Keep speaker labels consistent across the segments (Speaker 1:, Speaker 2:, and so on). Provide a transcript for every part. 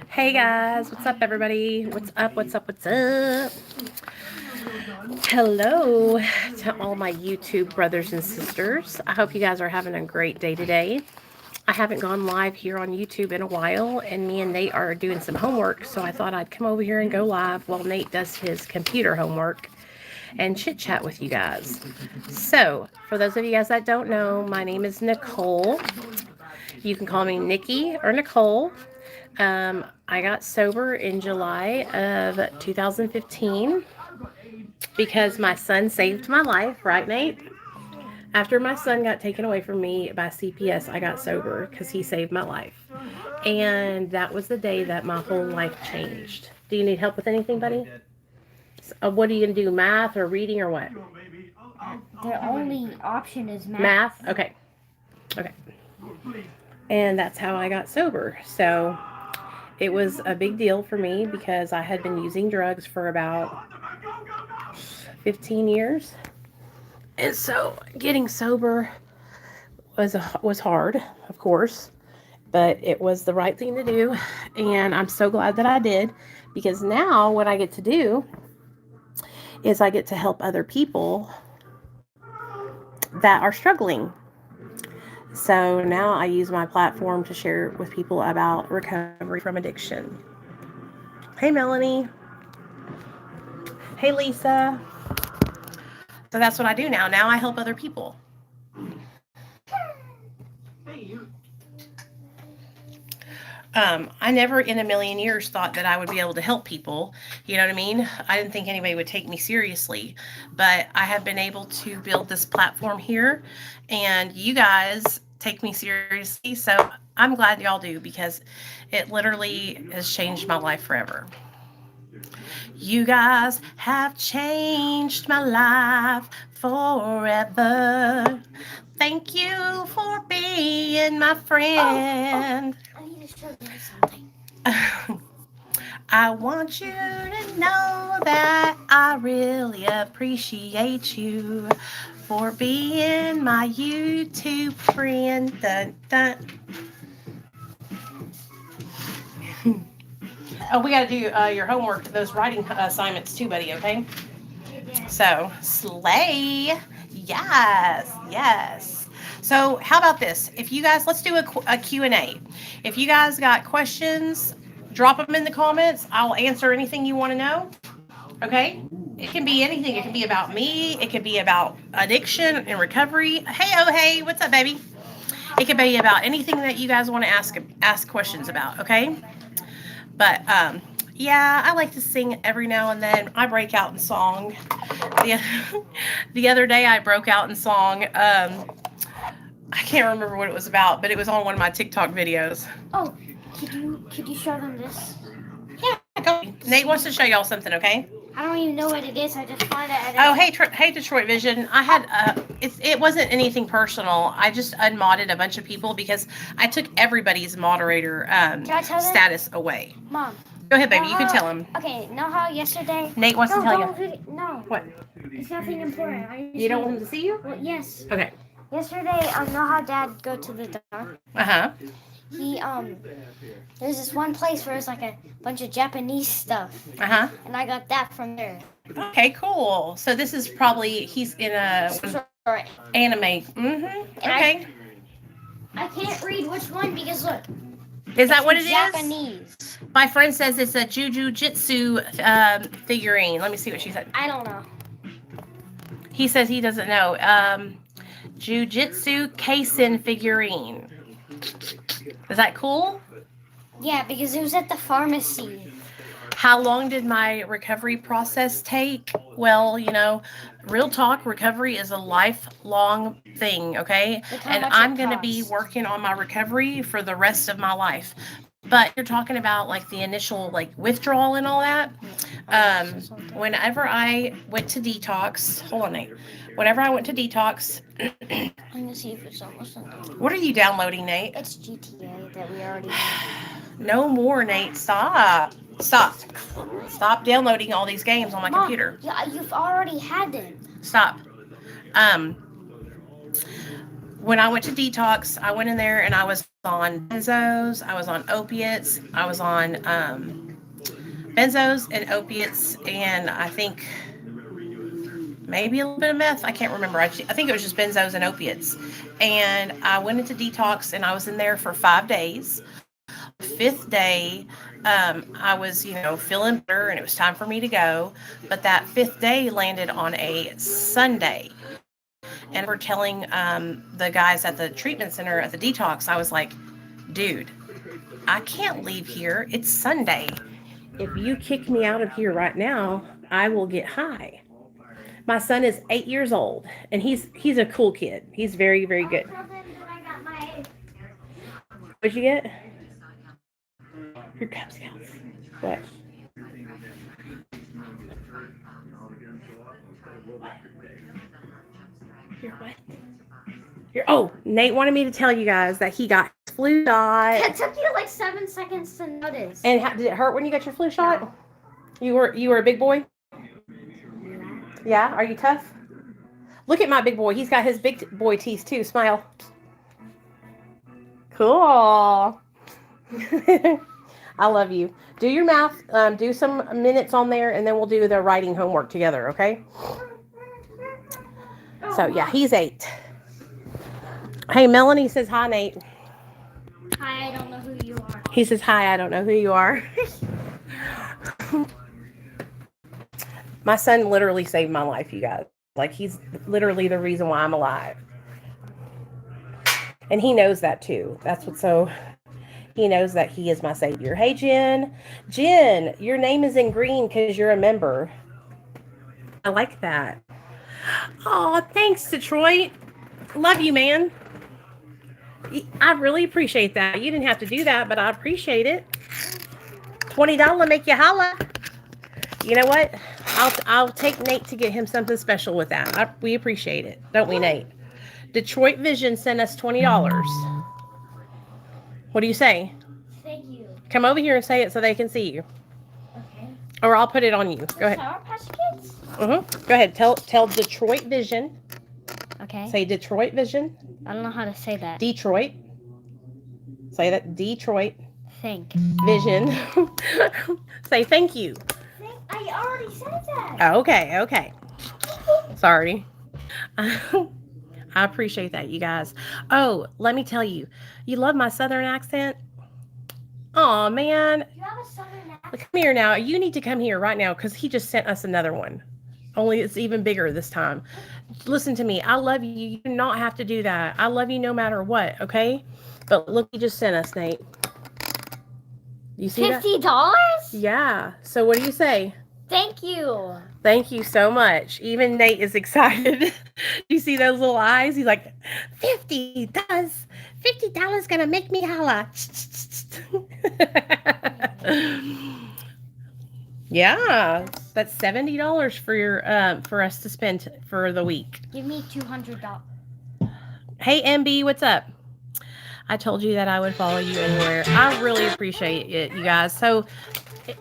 Speaker 1: Hey guys, what's up everybody? What's up, what's up, what's up? Hello to all my YouTube brothers and sisters. I hope you guys are having a great day today. I haven't gone live here on YouTube in a while, and me and Nate are doing some homework, so I thought I'd come over here and go live while Nate does his computer homework and chit chat with you guys. So, for those of you guys that don't know, my name is Nicole. You can call me Nikki or Nicole. I got sober in July of 2015 because my son saved my life, right, Nate? After my son got taken away from me by CPS, I got sober because he saved my life. And that was the day that my whole life changed. Do you need help with anything, buddy? What are you going to do, math or reading or what?
Speaker 2: The only option is math.
Speaker 1: Math? Okay. Okay. And that's how I got sober. So it was a big deal for me because I had been using drugs for about 15 years. And so getting sober was hard, of course, but it was the right thing to do. And I'm so glad that I did, because now what I get to do is I get to help other people that are struggling. So now I use my platform to share with people about recovery from addiction. Hey, Melanie. Hey, Lisa. So that's what I do now. Now I help other people. I never in a million years thought that I would be able to help people. You know what I mean? I didn't think anybody would take me seriously. But I have been able to build this platform here, and you guys take me seriously. So I'm glad y'all do, because it literally has changed my life forever. You guys have changed my life forever. Thank you for being my friend.
Speaker 2: I need to show you something.
Speaker 1: I want you to know that I really appreciate you for being my YouTube friend. Dun, dun. Oh, we got to do your homework, those writing assignments too, buddy, okay? So, slay. Yes, yes. So, how about this? If you guys, let's do a Q&A. If you guys got questions, drop them in the comments. I'll answer anything you want to know, okay? It can be anything. It can be about me. It could be about addiction and recovery. Hey, oh, hey, what's up, baby? It could be about anything that you guys want to ask questions about, okay? But, yeah, I like to sing every now and then. I break out in song. The other day I broke out in song. I can't remember what it was about, but it was on one of my TikTok videos.
Speaker 2: Oh, could you show them this?
Speaker 1: Yeah, go. Nate wants to show y'all something, okay?
Speaker 2: I don't even know what it is. I just find it.
Speaker 1: Oh, hey, Detroit Vision. I had it wasn't anything personal. I just unmodded a bunch of people because I took everybody's moderator status away.
Speaker 2: Mom.
Speaker 1: Go ahead, baby. You can tell him.
Speaker 2: Okay, know how yesterday...
Speaker 1: Nate wants to tell you.
Speaker 2: No.
Speaker 1: What?
Speaker 2: It's nothing important.
Speaker 1: You don't want him to see you?
Speaker 2: Well, yes.
Speaker 1: Okay.
Speaker 2: Yesterday, know how Dad go to the doctor?
Speaker 1: Uh-huh.
Speaker 2: He, there's this one place where it's like a bunch of Japanese stuff.
Speaker 1: Uh-huh.
Speaker 2: And I got that from there.
Speaker 1: Okay, cool. So this is probably, he's in a anime. Mm-hmm. Okay.
Speaker 2: I can't read which one because look.
Speaker 1: Is that what it is?
Speaker 2: Japanese.
Speaker 1: My friend says it's a Jujutsu figurine. Let me see what she said.
Speaker 2: I don't know.
Speaker 1: He says he doesn't know. Jujutsu Kaisen figurine. Is that cool?
Speaker 2: Yeah, because it was at the pharmacy.
Speaker 1: How long did my recovery process take? Well, you know, real talk, recovery is a lifelong thing, okay? And I'm going to be working on my recovery for the rest of my life. But you're talking about like the initial like withdrawal and all that. Whenever I went to detox, hold on, Nate. Whenever I went to detox,
Speaker 2: I'm gonna see if it's almost done.
Speaker 1: What are you downloading, Nate?
Speaker 2: It's GTA that we already have.
Speaker 1: No more, Nate. Stop downloading all these games on my computer.
Speaker 2: Yeah, you've already had them.
Speaker 1: Stop. when I went to detox, I went in there and I was on benzos, I was on opiates, I was on benzos and opiates, and I think maybe a little bit of meth. I can't remember. I think it was just benzos and opiates. And I went into detox and I was in there for 5 days. The 5th day, I was, feeling better and it was time for me to go. But that 5th day landed on a Sunday. And we're telling the guys at the treatment center at the detox, I was like, dude, I can't leave here. It's Sunday. If you kick me out of here right now, I will get high. My son is 8 years old, and he's a cool kid. He's very, very good. What'd you get? Your Cub Scouts. What? Your what? Oh, Nate wanted me to tell you guys that he got his flu shot.
Speaker 2: It took you like 7 seconds to notice.
Speaker 1: And did it hurt when you got your flu shot? No. You were a big boy? Yeah? Are you tough? Look at my big boy. He's got his big boy teeth too. Smile. Cool. I love you. Do your math. Do some minutes on there, and then we'll do the writing homework together, okay? So, yeah, he's 8. Hey, Melanie says hi, Nate.
Speaker 2: Hi, I don't know who you are.
Speaker 1: He says hi, I don't know who you are. My son literally saved my life, you guys. Like, he's literally the reason why I'm alive. And he knows that, too. That's what's so... He knows that he is my savior. Hey, Jen. Jen, your name is in green because you're a member. I like that. Oh, thanks, Detroit. Love you, man. I really appreciate that. You didn't have to do that, but I appreciate it. $20 make you holla. You know what? I'll take Nate to get him something special with that. We appreciate it, don't we, Nate? Detroit Vision sent us $20. What do you say?
Speaker 2: Thank you.
Speaker 1: Come over here and say it so they can see you.
Speaker 2: Okay.
Speaker 1: Or I'll put it on you. Go ahead.
Speaker 2: Sour Patch Kids?
Speaker 1: Go ahead. Tell Detroit Vision.
Speaker 2: Okay.
Speaker 1: Say Detroit Vision.
Speaker 2: I don't know how to say that.
Speaker 1: Detroit. Say that. Detroit
Speaker 2: Think.
Speaker 1: Vision. Say thank you.
Speaker 2: I already said that.
Speaker 1: Oh, okay. Sorry. I appreciate that, you guys. Oh, let me tell you. You love my southern accent? Oh, man.
Speaker 2: You have a southern accent?
Speaker 1: Come here now. You need to come here right now because he just sent us another one. Only it's even bigger this time. Listen to me. I love you. You do not have to do that. I love you no matter what, okay? But look, he just sent us, Nate. You see that?
Speaker 2: $50?
Speaker 1: Yeah. So what do you say?
Speaker 2: Thank you.
Speaker 1: Thank you so much. Even Nate is excited. You see those little eyes? He's like, $50. $50 gonna make me holla. Yeah, that's $70 for your for us to spend for the week.
Speaker 2: Give me $200.
Speaker 1: Hey, MB, what's up? I told you that I would follow you anywhere. I really appreciate it, you guys. So,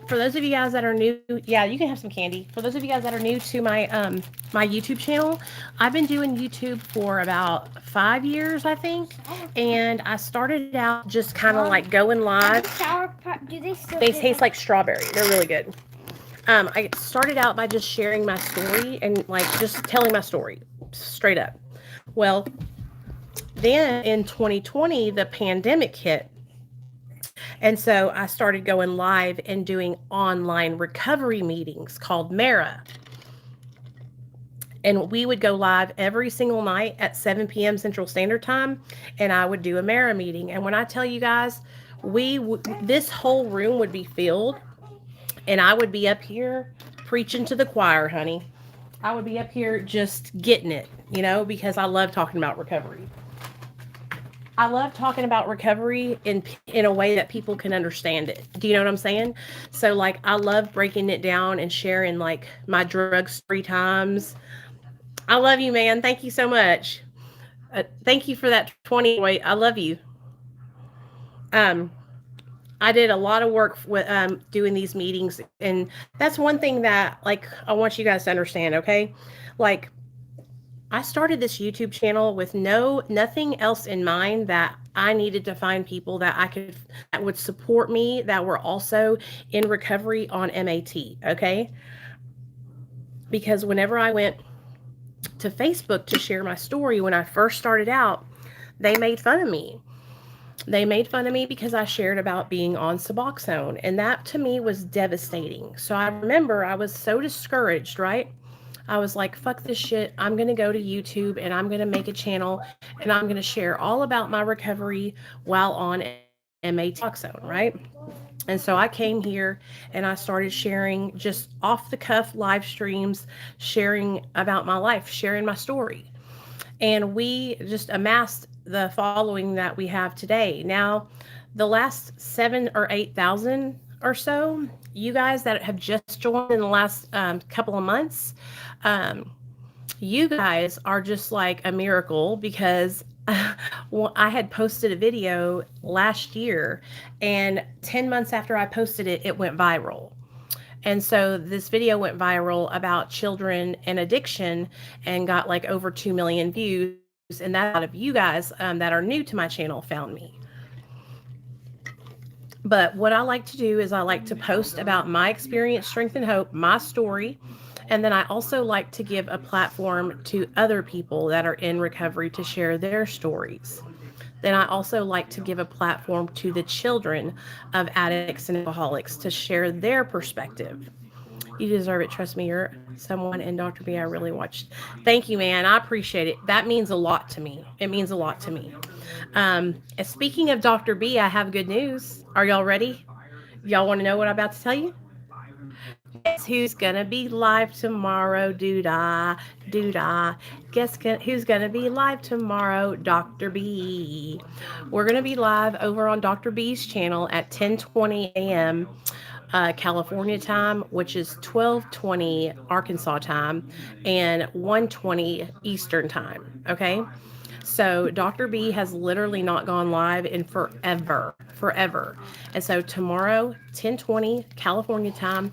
Speaker 1: for those of you guys that are new, yeah, you can have some candy. For those of you guys that are new to my my YouTube channel, I've been doing YouTube for about 5 years, I think. And I started out just kind of like going live.
Speaker 2: Do they still?
Speaker 1: They taste like strawberry. They're really good. I started out by just sharing my story and like just telling my story straight up. Well, then in 2020, the pandemic hit. And so I started going live and doing online recovery meetings called Mara. And we would go live every single night at 7 p.m. Central Standard Time. And I would do a Mara meeting. And when I tell you guys, this whole room would be filled. And I would be up here preaching to the choir, honey. I would be up here just getting it, because I love talking about recovery. I love talking about recovery in a way that people can understand it. Do you know what I'm saying? So, like, I love breaking it down and sharing, like, my drug story times. I love you, man. Thank you so much. Thank you for that 20. Wait, I love you. I did a lot of work with doing these meetings, and that's one thing that, like, I want you guys to understand, okay? Like, I started this YouTube channel with nothing else in mind, that I needed to find people that would support me, that were also in recovery on MAT, okay? Because whenever I went to Facebook to share my story when I first started out, they made fun of me. They made fun of me because I shared about being on Suboxone, and that to me was devastating. So I remember I was so discouraged, right? I was like, fuck this shit. I'm going to go to YouTube and I'm going to make a channel and I'm going to share all about my recovery while on MA Suboxone, right? And so I came here and I started sharing just off the cuff live streams, sharing about my life, sharing my story. And we just amassed the following that we have today. Now, the last 7 or 8 thousand or so, you guys that have just joined in the last couple of months, um, you guys are just like a miracle, because well, I had posted a video last year, and 10 months after I posted it, it went viral. And so this video went viral about children and addiction and got like over 2 million views. And that a lot of you guys that are new to my channel found me. But what I like to do is I like to post about my experience, strength, and hope, my story. And then I also like to give a platform to other people that are in recovery to share their stories. Then I also like to give a platform to the children of addicts and alcoholics to share their perspective. You deserve it. Trust me, you're someone, and Dr. B, I really watched. Thank you, man. I appreciate it. That means a lot to me. It means a lot to me. And speaking of Dr. B, I have good news. Are y'all ready? Y'all want to know what I'm about to tell you? Guess who's gonna be live tomorrow? Doo-dah, doo-dah. Who's gonna be live tomorrow? Dr. B. We're gonna be live over on Dr. B's channel at 10:20 a.m. California time, which is 12:20 Arkansas time, and 1:20 Eastern time. Okay. So Dr. B has literally not gone live in forever. And so tomorrow, 10:20 California time,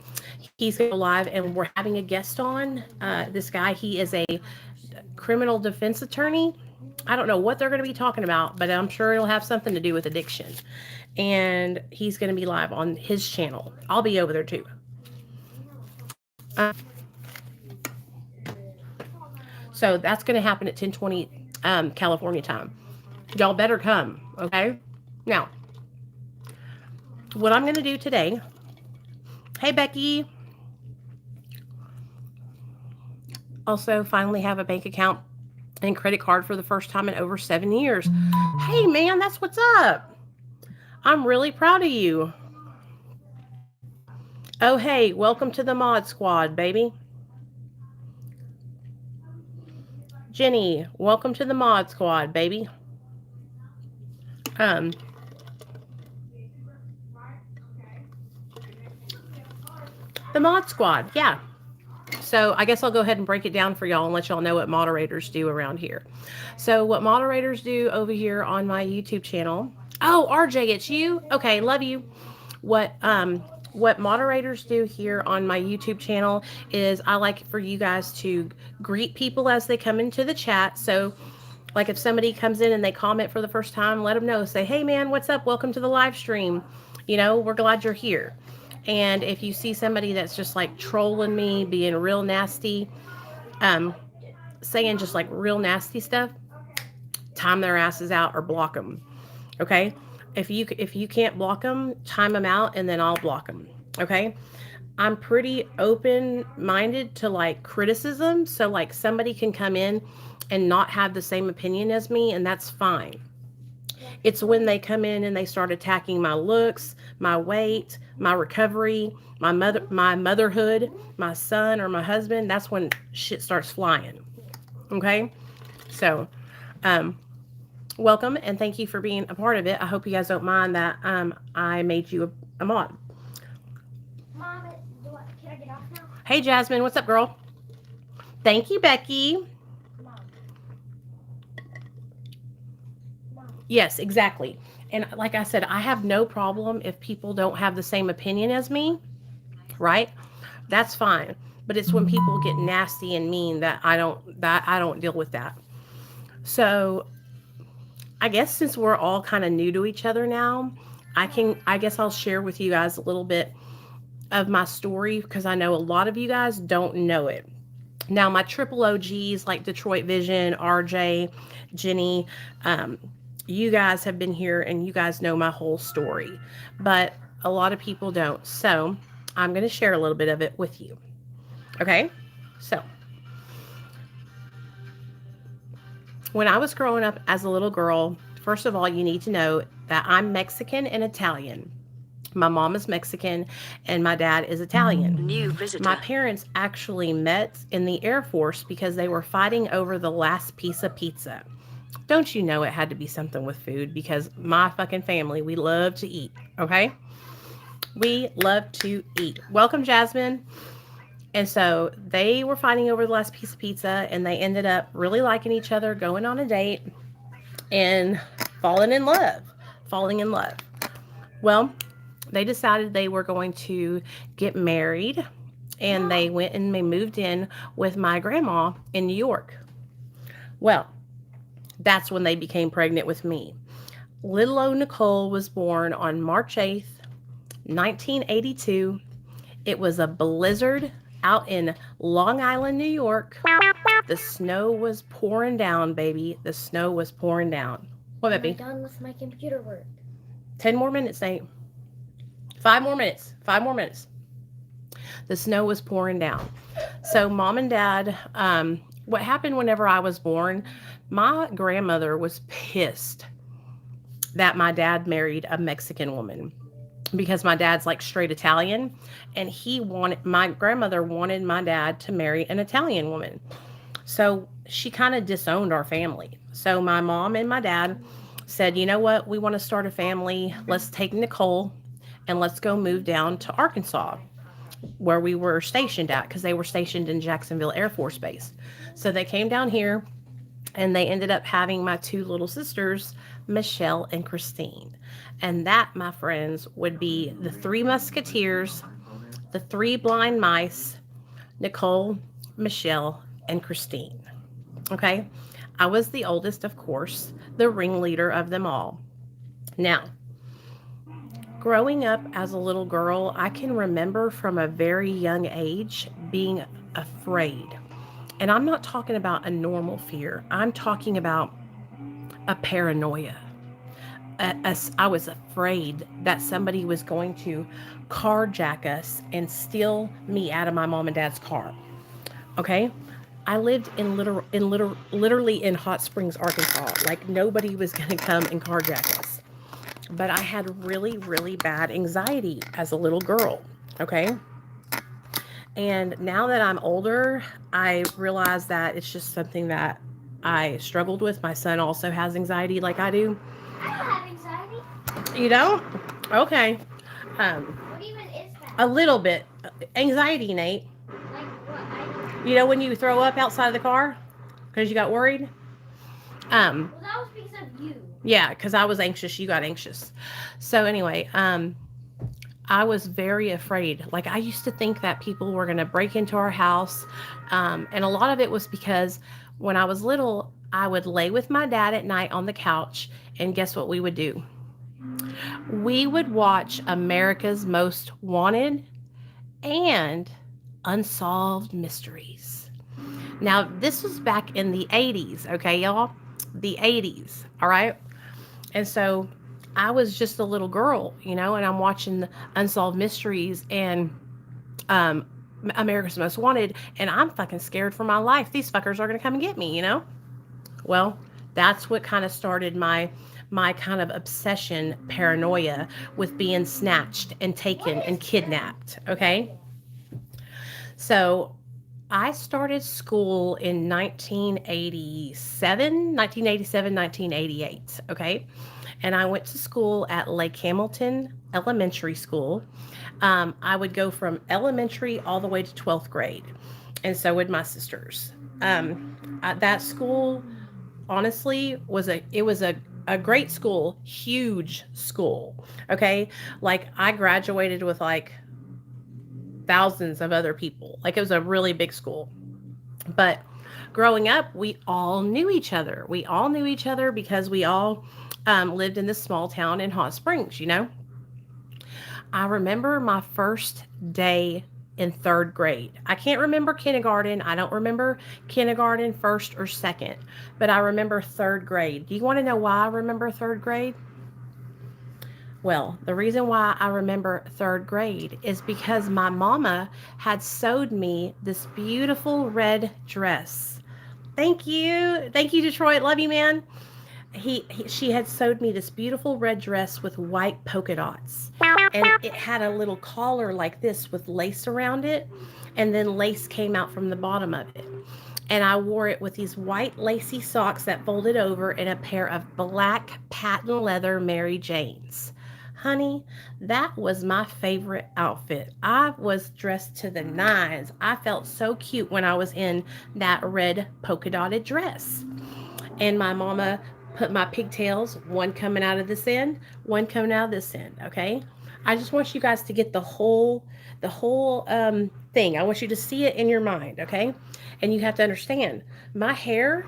Speaker 1: he's going to go live, and we're having a guest on. This guy, he is a criminal defense attorney. I don't know what they're going to be talking about, but I'm sure it'll have something to do with addiction. And he's going to be live on his channel. I'll be over there too. So that's going to happen at 10:20 California time. Y'all better come, okay? Now, what I'm going to do today. Hey, Becky. Also, finally have a bank account and credit card for the first time in over 7 years. Hey, man, that's what's up. I'm really proud of you. Oh, hey, welcome to the mod squad, baby. Jenny, welcome to the mod squad, baby. The mod squad, yeah. So I guess I'll go ahead and break it down for y'all and let y'all know what moderators do around here. So what moderators do over here on my YouTube channel. Oh, RJ, it's you? Okay, love you. What moderators do here on my YouTube channel is I like for you guys to greet people as they come into the chat. So like if somebody comes in and they comment for the first time, let them know. Say, hey man, what's up? Welcome to the live stream. You know, we're glad you're here. And if you see somebody that's just like trolling me, being real nasty, saying just like real nasty stuff, time their asses out or block them. Okay? If you can't block them, time them out, and then I'll block them. Okay? I'm pretty open-minded to like criticism, so like somebody can come in and not have the same opinion as me, and that's fine. It's when they come in and they start attacking my looks, my weight, my recovery, my motherhood, my son or my husband, that's when shit starts flying. Okay? So, welcome and thank you for being a part of it. I hope you guys don't mind that I made you a mod.
Speaker 2: Mom, can I get off now?
Speaker 1: Hey, Jasmine, what's up, girl? Thank you, Becky.
Speaker 2: Mom.
Speaker 1: Yes, exactly. And like I said, I have no problem if people don't have the same opinion as me, right? That's fine. but it's when people get nasty and mean that I don't deal with that. So I guess since we're all kind of new to each other now, I guess I'll share with you guys a little bit of my story because I know a lot of you guys don't know it. Now, my triple OGs like Detroit Vision, RJ, Jenny, um, you guys have been here and you guys know my whole story, but a lot of people don't. So I'm going to share a little bit of it with you. Okay? So, when I was growing up as a little girl, first of all, you need to know that I'm Mexican and Italian. My mom is Mexican and my dad is Italian.
Speaker 3: New visitor.
Speaker 1: My parents actually met in the Air Force because they were fighting over the last piece of pizza. Don't you know it had to be something with food because my fucking family, we love to eat, okay? We love to eat. Welcome, Jasmine. And so they were fighting over the last piece of pizza and they ended up really liking each other, going on a date, and falling in love. Falling in love. Well, they decided they were going to get married and they went and they moved in with my grandma in New York. Well, that's when they became pregnant with me. Little old Nicole was born on March 8th, 1982. It was a blizzard out in Long Island, New York. The snow was pouring down, baby. The snow was pouring down. What, baby?
Speaker 2: I'm done with my computer work.
Speaker 1: 10 more minutes, Nate. 5 more minutes. 5 more minutes. The snow was pouring down. So mom and dad, what happened whenever I was born, my grandmother was pissed that my dad married a Mexican woman because my dad's like straight Italian and my grandmother wanted my dad to marry an Italian woman. So she kind of disowned our family. So my mom and my dad said, you know what? We want to start a family. Let's take Nicole and let's go move down to Arkansas where we were stationed at because they were stationed in Jacksonville Air Force Base. So they came down here and they ended up having my 2 little sisters, Michelle and Christine. And that, my friends, would be the 3 Musketeers, the 3 blind mice, Nicole, Michelle, and Christine. Okay? I was the oldest, of course, the ringleader of them all. Now, growing up as a little girl, I can remember from a very young age being afraid. And I'm not talking about a normal fear. I'm talking about a paranoia. I was afraid that somebody was going to carjack us and steal me out of my mom and dad's car. Okay? I lived literally in Hot Springs, Arkansas. Like nobody was going to come and carjack us. But I had really, really bad anxiety as a little girl. Okay? And now that I'm older, I realize that it's just something that I struggled with. My son also has anxiety like I do.
Speaker 2: I don't have anxiety.
Speaker 1: You don't? Okay.
Speaker 2: What even is that?
Speaker 1: A little bit. Anxiety, Nate.
Speaker 2: Like what?
Speaker 1: You know when you throw up outside of the car because you got worried?
Speaker 2: Well, that was because of you.
Speaker 1: Yeah, because I was anxious. You got anxious. So anyway, I was very afraid. Like I used to think that people were going to break into our house. And a lot of it was because when I was little, I would lay with my dad at night on the couch. And guess what we would do? We would watch America's Most Wanted and Unsolved Mysteries. Now, this was back in the 80s, okay, y'all? The 80s, all right? And so I was just a little girl, and I'm watching the Unsolved Mysteries and America's Most Wanted, and I'm fucking scared for my life. These fuckers are going to come and get me, Well, that's what kind of started my kind of obsession, paranoia with being snatched and taken and kidnapped, okay? So I started school in 1987, 1988, okay? And I went to school at Lake Hamilton Elementary School. I would go from elementary all the way to 12th grade. And so would my sisters. That school, honestly, was a great school, huge school, okay? Like, I graduated with, like, thousands of other people. Like, it was a really big school. But growing up, we all knew each other. We all knew each other because we all lived in this small town in Hot Springs, you know? I remember my first day in third grade. I can't remember kindergarten. I don't remember kindergarten, first or second, but I remember third grade. Do you want to know why I remember third grade? Well, the reason why I remember third grade is because my mama had sewed me this beautiful red dress. Thank you. Thank you, Detroit. Love you, man. She had sewed me this beautiful red dress with white polka dots, and it had a little collar like this with lace around it, and then lace came out from the bottom of it, and I wore it with these white lacy socks that folded over and a pair of black patent leather Mary Janes. Honey, that was my favorite outfit. I was dressed to the nines. I felt so cute when I was in that red polka dotted dress. And my mama put my pigtails, one coming out of this end, one coming out of this end, okay? I just want you guys to get the whole thing. I want you to see it in your mind, okay? And you have to understand, my hair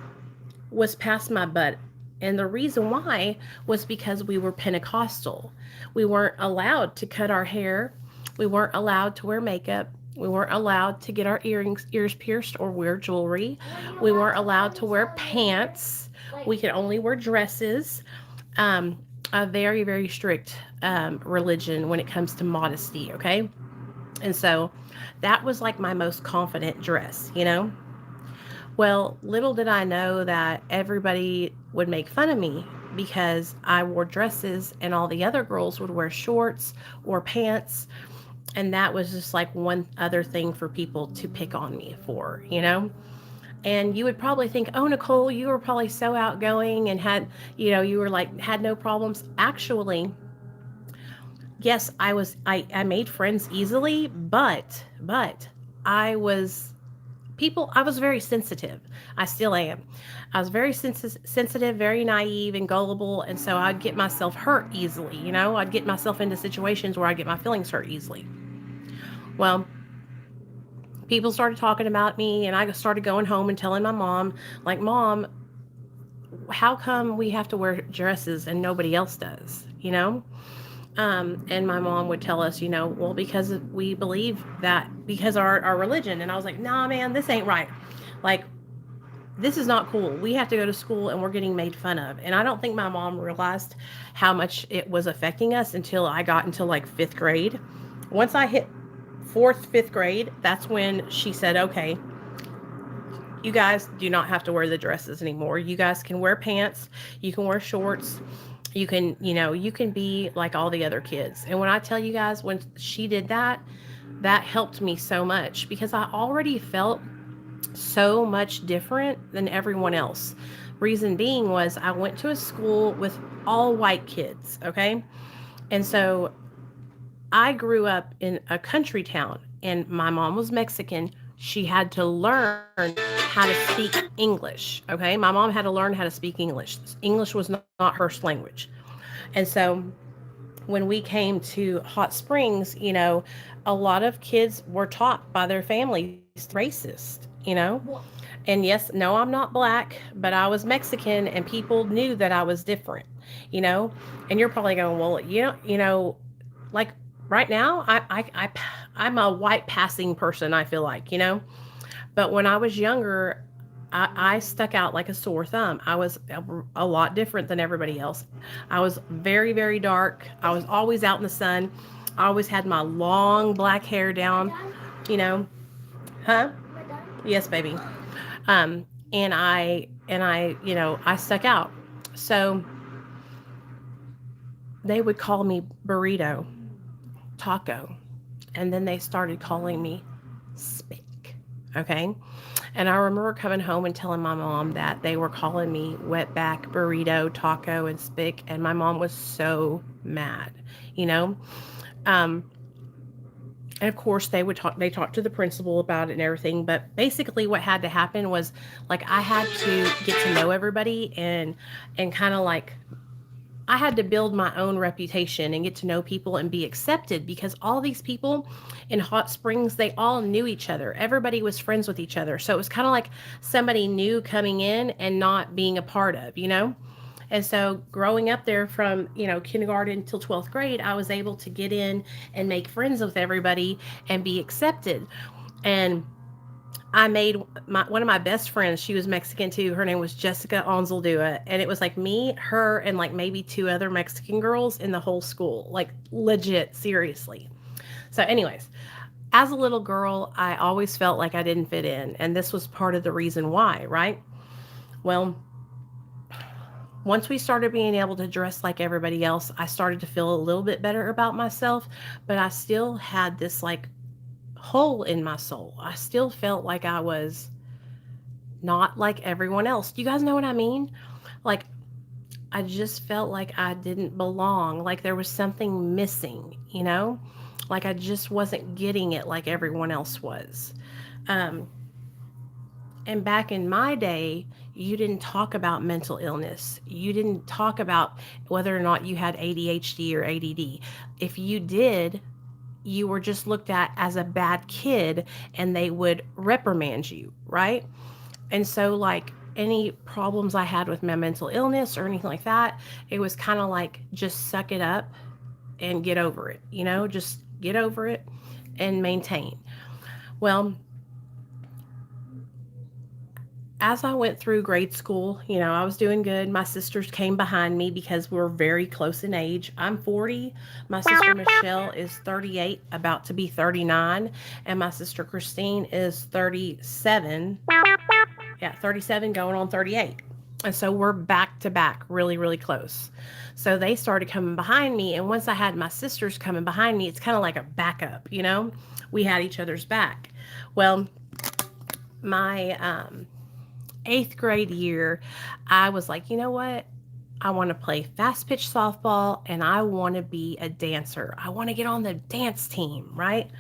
Speaker 1: was past my butt. And the reason why was because we were Pentecostal. We weren't allowed to cut our hair. We weren't allowed to wear makeup. We weren't allowed to get our ears pierced or wear jewelry. We weren't allowed to wear pants. We could only wear dresses. A very, very strict religion when it comes to modesty, okay? And so that was like my most confident dress, you know? Well, little did I know that everybody would make fun of me because I wore dresses and all the other girls would wear shorts or pants. And that was just like one other thing for people to pick on me for, you know? And you would probably think, oh, Nicole, you were probably so outgoing and had, you know, you were like, had no problems. Actually, yes, I made friends easily, but I was very sensitive. I still am. I was very sensitive, very naive and gullible. And so I'd get myself hurt easily. You know, I'd get myself into situations where I get my feelings hurt easily. Well, people started talking about me and I started going home and telling my mom, like, Mom, how come we have to wear dresses and nobody else does, you know? And my mom would tell us, you know, well, because we believe that because our religion. And I was like, nah, man, this ain't right. Like, this is not cool. We have to go to school and we're getting made fun of. And I don't think my mom realized how much it was affecting us until I got into like fifth grade. Once I hit fifth grade, that's when she said, okay, you guys do not have to wear the dresses anymore. You guys can wear pants. You can wear shorts. You can be like all the other kids. And when I tell you guys, when she did that, that helped me so much because I already felt so much different than everyone else. Reason being was I went to a school with all white kids, okay? And so I grew up in a country town and my mom was Mexican. She had to learn how to speak English, okay? My mom had to learn how to speak English. English was not her language. And so when we came to Hot Springs, you know, a lot of kids were taught by their families racist, you know? And yes, no, I'm not black, but I was Mexican and people knew that I was different, you know? And you're probably going, well, you know, like right now, I'm a white passing person, I feel like, you know? But when I was younger, I stuck out like a sore thumb. I was a lot different than everybody else. I was very, very dark. I was always out in the sun. I always had my long black hair down, you know. Huh? Yes, baby. And I, you know, I stuck out. So they would call me burrito, taco, and then they started calling me spick. Okay. And I remember coming home and telling my mom that they were calling me wetback, burrito, taco, and spick. And my mom was so mad, you know? And of course they talked to the principal about it and everything. But basically what had to happen was like, I had to get to know everybody and kind of like I had to build my own reputation and get to know people and be accepted, because all these people in Hot Springs, they all knew each other. Everybody was friends with each other. So it was kind of like somebody new coming in and not being a part of, you know? And so growing up there from, kindergarten till 12th grade, I was able to get in and make friends with everybody and be accepted. And I made one of my best friends. She was Mexican too. Her name was Jessica Onzaldua. And it was like me, her, and like maybe two other Mexican girls in the whole school. Like legit, seriously. So, anyways, as a little girl, I always felt like I didn't fit in. And this was part of the reason why, right? Well, once we started being able to dress like everybody else, I started to feel a little bit better about myself, but I still had this like hole in my soul. I still felt like I was not like everyone else. Do you guys know what I mean? Like, I just felt like I didn't belong, like there was something missing, you know? Like I just wasn't getting it like everyone else was. Um, and back in my day, you didn't talk about mental illness. You didn't talk about whether or not you had ADHD or ADD. If you did, you were just looked at as a bad kid and they would reprimand you, right? And so, like, any problems I had with my mental illness or anything like that, it was kind of like just suck it up and get over it, just get over it and maintain. Well, as I went through grade school, I was doing good. My sisters came behind me because we're very close in age. I'm 40. My sister Michelle is 38, about to be 39. And my sister Christine is 37. Yeah, 37 going on 38. And so we're back to back, really, really close. So they started coming behind me. And once I had my sisters coming behind me, it's kind of like a backup, We had each other's back. Well, my eighth grade year, I was like, you know what? I want to play fast pitch softball and I want to be a dancer. I want to get on the dance team, right?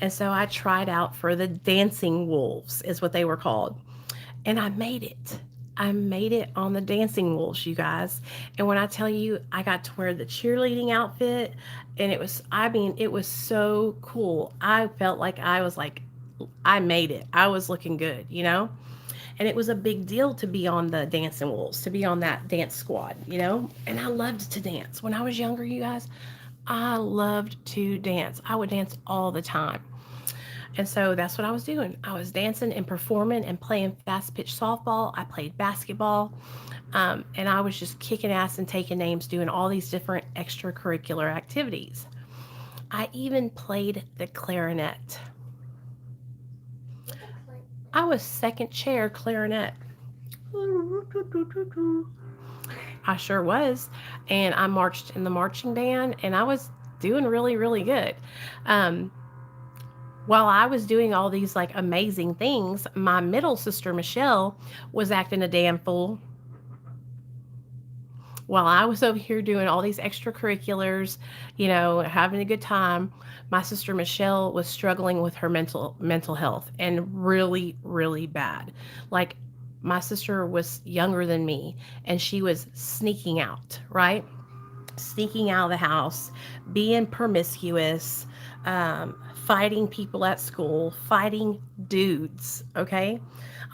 Speaker 1: And so I tried out for the Dancing Wolves, is what they were called. And I made it. I made it on the Dancing Wolves, you guys. And when I tell you, I got to wear the cheerleading outfit, and it was so cool. I felt like I made it. I was looking good, And it was a big deal to be on the Dancing Wolves, to be on that dance squad, And I loved to dance. When I was younger, you guys, I loved to dance. I would dance all the time. And so that's what I was doing. I was dancing and performing and playing fast pitch softball. I played basketball. And I was just kicking ass and taking names, doing all these different extracurricular activities. I even played the clarinet. I was second chair clarinet. I sure was. And I marched in the marching band, and I was doing really, really good. While I was doing all these like amazing things, my middle sister Michelle was acting a damn fool. While I was over here doing all these extracurriculars, having a good time, my sister Michelle was struggling with her mental health, and really, really bad. Like, my sister was younger than me, and she was sneaking out, right? Sneaking out of the house, being promiscuous, fighting people at school, fighting dudes, okay?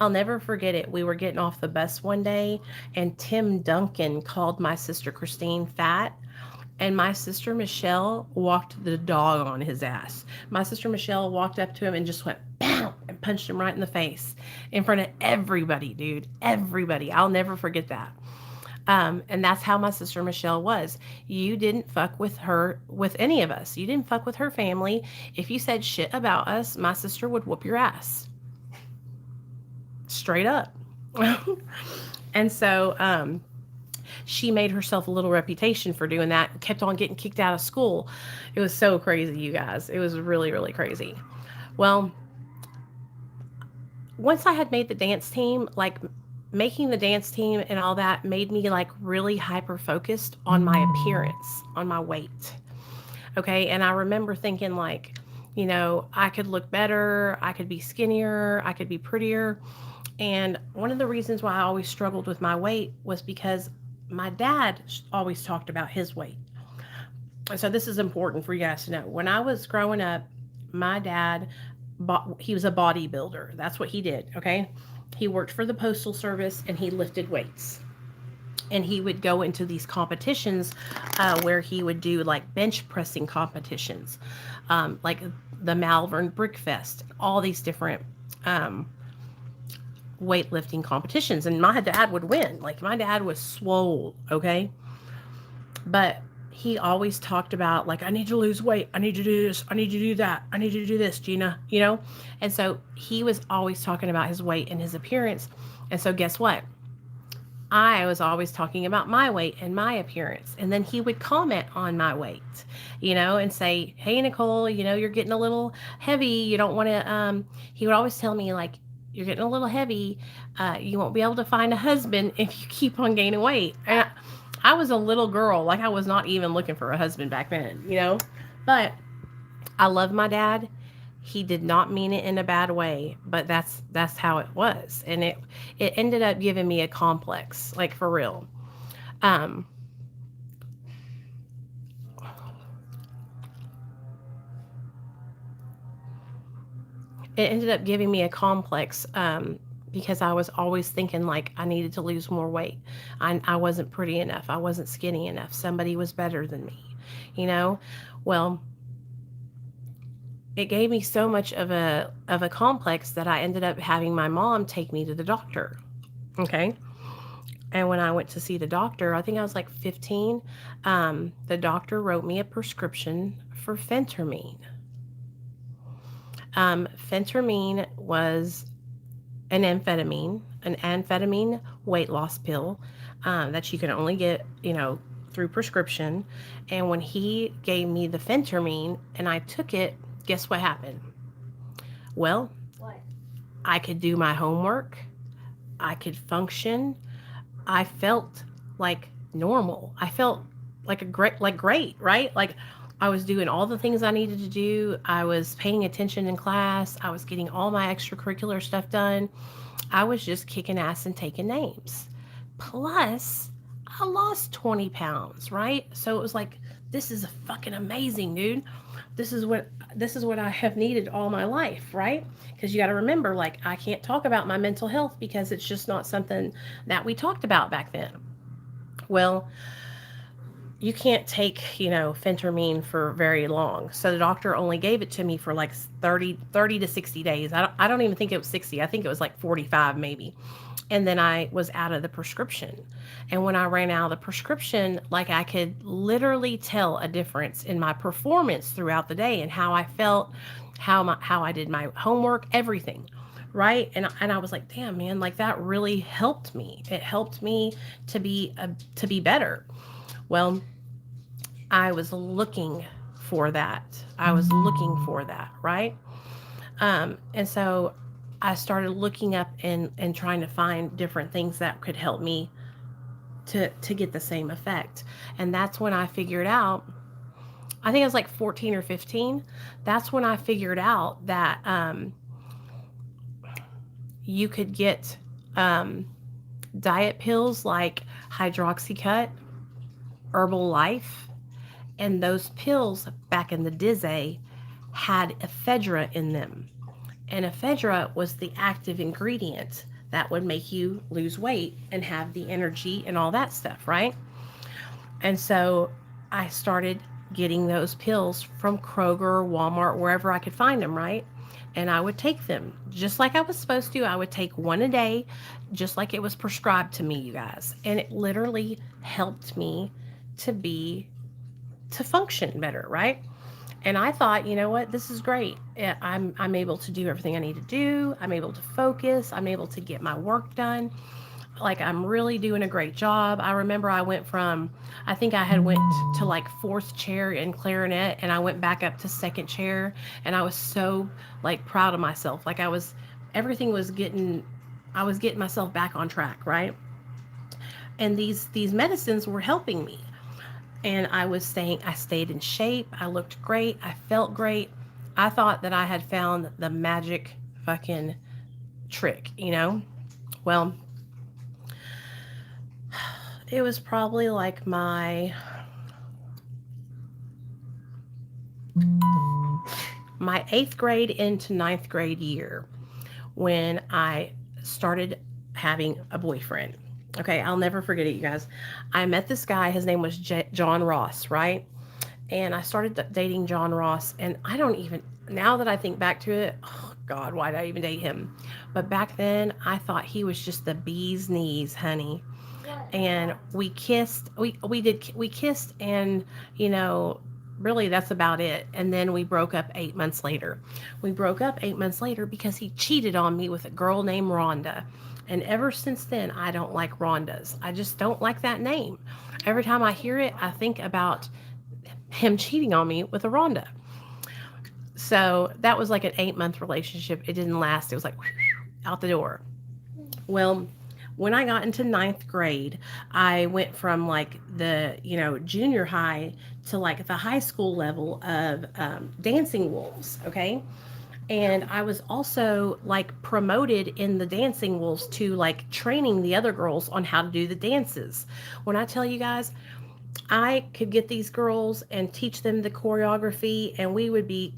Speaker 1: I'll never forget it. We were getting off the bus one day, and Tim Duncan called my sister Christine fat, and my sister Michelle walked the dog on his ass. My sister Michelle walked up to him and just went bam and punched him right in the face in front of everybody, dude. Everybody. I'll never forget that. And that's how my sister Michelle was. You didn't fuck with her, with any of us. You didn't fuck with her family. If you said shit about us, my sister would whoop your ass. Straight up. And so she made herself a little reputation for doing that and kept on getting kicked out of school. It was so crazy, you guys. It was really, really crazy. Well, once I had made the dance team, like, making the dance team and all that made me like really hyper focused on my appearance, on my weight. Okay. And I remember thinking like, I could look better. I could be skinnier. I could be prettier. And one of the reasons why I always struggled with my weight was because my dad always talked about his weight. So this is important for you guys to know. When I was growing up, my dad, he was a bodybuilder. That's what he did. Okay. He worked for the postal service and he lifted weights. And he would go into these competitions where he would do like bench pressing competitions, like the Malvern Brick Fest, all these different um, weightlifting competitions. And my dad would win. Like my dad was swole, okay? But he always talked about like, I need to lose weight. I need to do this. I need to do that. I need to do this, Gina, you know? And so he was always talking about his weight and his appearance. And so guess what? I was always talking about my weight and my appearance. And then he would comment on my weight, you know, and say, hey, Nicole, you know, you're getting a little heavy. You don't want to, he would always tell me, like, you're getting a little heavy. You won't be able to find a husband if you keep on gaining weight. And I was a little girl. Like, I was not even looking for a husband back then, you know, but I love my dad. He did not mean it in a bad way, but that's how it was. And it ended up giving me a complex, like for real. Um it ended up giving me a complex because I was always thinking like I needed to lose more weight. I wasn't pretty enough. I wasn't skinny enough. Somebody was better than me, you know? Well, it gave me so much of a complex that I ended up having my mom take me to the doctor. Okay. And when I went to see the doctor, I think I was like 15, the doctor wrote me a prescription for phentermine. Phentermine was an amphetamine weight loss pill that you can only get, you know, through prescription. And when he gave me the phentermine and I took it, guess what happened? Well,
Speaker 2: What?
Speaker 1: I could do my homework. I could function. I felt like normal. I felt like great, right? Like I was doing all the things I needed to do. I was paying attention in class. I was getting all my extracurricular stuff done. I was just kicking ass and taking names. Plus, I lost 20 pounds, right? So it was like, this is fucking amazing, dude. This is what I have needed all my life, right? Because you got to remember, like, I can't talk about my mental health because it's just not something that we talked about back then. Well, you can't take, you know, phentermine for very long. So the doctor only gave it to me for like 30 to 60 days. I don't even think it was 60. I think it was like 45 maybe. And then I was out of the prescription. And when I ran out of the prescription, like I could literally tell a difference in my performance throughout the day and how I felt, how I did my homework, everything. Right. And I was like, damn, man, like that really helped me. It helped me to be better. Well, I was looking for that. I was looking for that, right? And so I started looking up and trying to find different things that could help me to get the same effect. And that's when I figured out, I think I was like 14 or 15. That's when I figured out that you could get diet pills like Hydroxycut, Herbalife, and those pills back in the dizzy had ephedra in them. And ephedra was the active ingredient that would make you lose weight and have the energy and all that stuff, right? And so I started getting those pills from Kroger, Walmart, wherever I could find them, right? And I would take them just like I was supposed to. I would take one a day, just like it was prescribed to me, you guys. And it literally helped me to to function better, right? And I thought, you know what, this is great. I'm able to do everything I need to do. I'm able to focus. I'm able to get my work done. Like I'm really doing a great job. I remember I went from, I think I had went to like fourth chair in clarinet, and I went back up to second chair, and I was so like proud of myself. Like everything was I was getting myself back on track, right? And these medicines were helping me. And I stayed in shape. I looked great. I felt great. I thought that I had found the magic fucking trick, you know? Well, it was probably like my 8th grade into 9th grade year when I started having a boyfriend. Okay, I'll never forget it, you guys. I met this guy. His name was John Ross, right? And I started dating John Ross, and I don't even, now that I think back to it, oh God, why did I even date him? But back then, I thought he was just the bee's knees, honey. And we kissed. We kissed, and you know, really that's about it. And then we broke up 8 months later. We broke up 8 months later because he cheated on me with a girl named Rhonda. And ever since then, I don't like Rhondas. I just don't like that name. Every time I hear it, I think about him cheating on me with a Rhonda. So that was like an 8 month relationship. It didn't last. It was like out the door. Well, when I got into 9th grade, I went from like the, junior high to like the high school level of Dancing Wolves. Okay. And I was also like promoted in the Dancing Wolves to like training the other girls on how to do the dances. When I tell you guys, I could get these girls and teach them the choreography, and we would be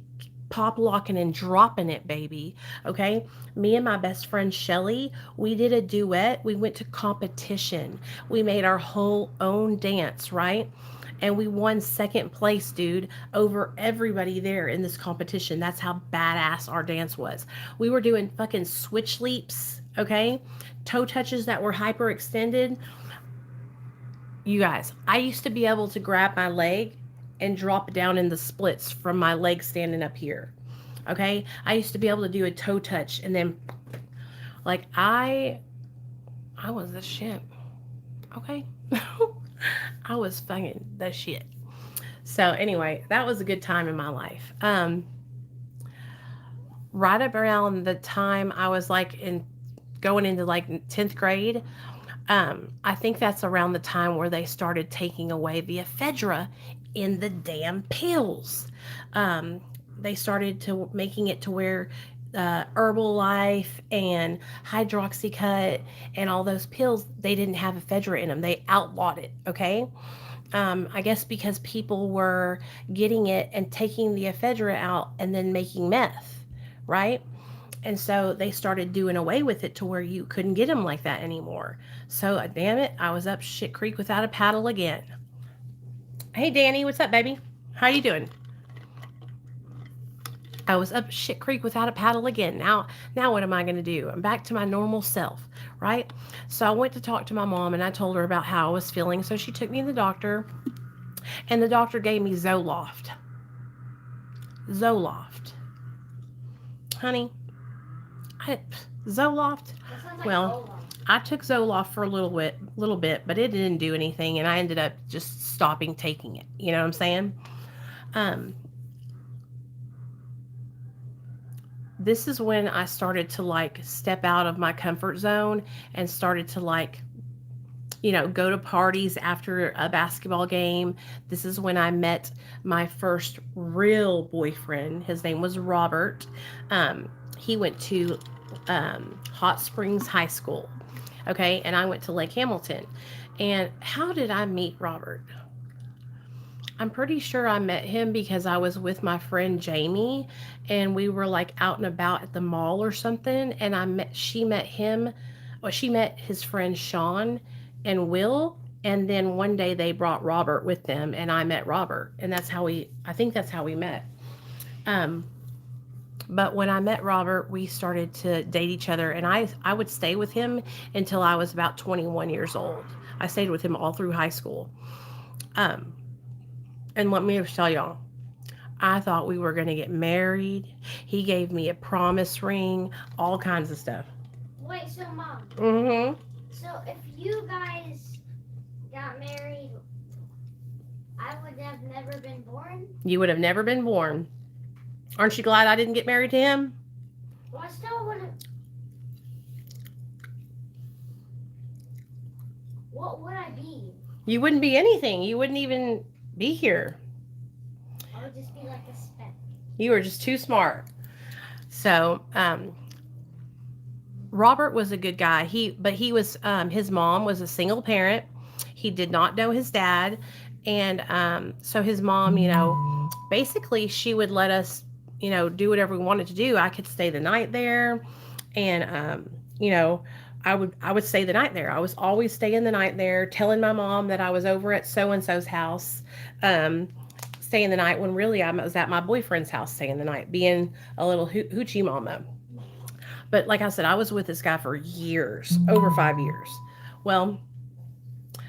Speaker 1: pop locking and dropping it, baby. Okay. Me and my best friend Shelly, we did a duet. We went to competition. We made our whole own dance, right? And we won second place, dude, over everybody there in this competition. That's how badass our dance was. We were doing fucking switch leaps, okay? Toe touches that were hyper extended. You guys, I used to be able to grab my leg and drop down in the splits from my leg standing up here. Okay? I used to be able to do a toe touch, and then like I was the shit. Okay? I was fucking the shit. So anyway, that was a good time in my life. Right up around the time I was like in going into like 10th grade, I think that's around the time where they started taking away the ephedra in the damn pills. They started to making it to where Herbalife and Hydroxycut and all those pills, they didn't have ephedra in them. They outlawed it. Okay. I guess because people were getting it and taking the ephedra out and then making meth, right? And so they started doing away with it to where you couldn't get them like that anymore. So, damn it, I was up shit creek without a paddle again. Hey, Danny, what's up, baby? How you doing? I was up shit creek without a paddle again. Now what am I going to do? I'm back to my normal self, right? So I went to talk to my mom, and I told her about how I was feeling. So she took me to the doctor, and the doctor gave me Zoloft. Honey, Zoloft. Well, I took Zoloft for a little bit, but it didn't do anything, and I ended up just stopping taking it. You know what I'm saying? This is when I started to like step out of my comfort zone and started to like, go to parties after a basketball game. This is when I met my first real boyfriend. His name was Robert. He went to Hot Springs High School. Okay. And I went to Lake Hamilton. And how did I meet Robert? I'm pretty sure I met him because I was with my friend Jamie, and we were like out and about at the mall or something. And she met his friend Sean and Will. And then one day they brought Robert with them, and I met Robert. And I think that's how we met. But when I met Robert, we started to date each other, and I would stay with him until I was about 21 years old. I stayed with him all through high school. And let me tell y'all, I thought we were going to get married. He gave me a promise ring, all kinds of stuff.
Speaker 2: Wait, so Mom.
Speaker 1: Mm-hmm.
Speaker 2: So if you guys got married, I would have never been born?
Speaker 1: You would have never been born. Aren't you glad I didn't get married to him?
Speaker 2: Well, I still would have. What would I be?
Speaker 1: You wouldn't be anything. You wouldn't even be here.
Speaker 2: I would just be like a speck.
Speaker 1: You were just too smart. So, Robert was a good guy. His mom was a single parent. He did not know his dad. And so his mom, basically she would let us, do whatever we wanted to do. I could stay the night there. And, I would stay the night there. I was always staying the night there, telling my mom that I was over at so and so's house, staying the night when really I was at my boyfriend's house staying the night, being a little hoochie mama. But like I said, I was with this guy for years, over 5 years. Well,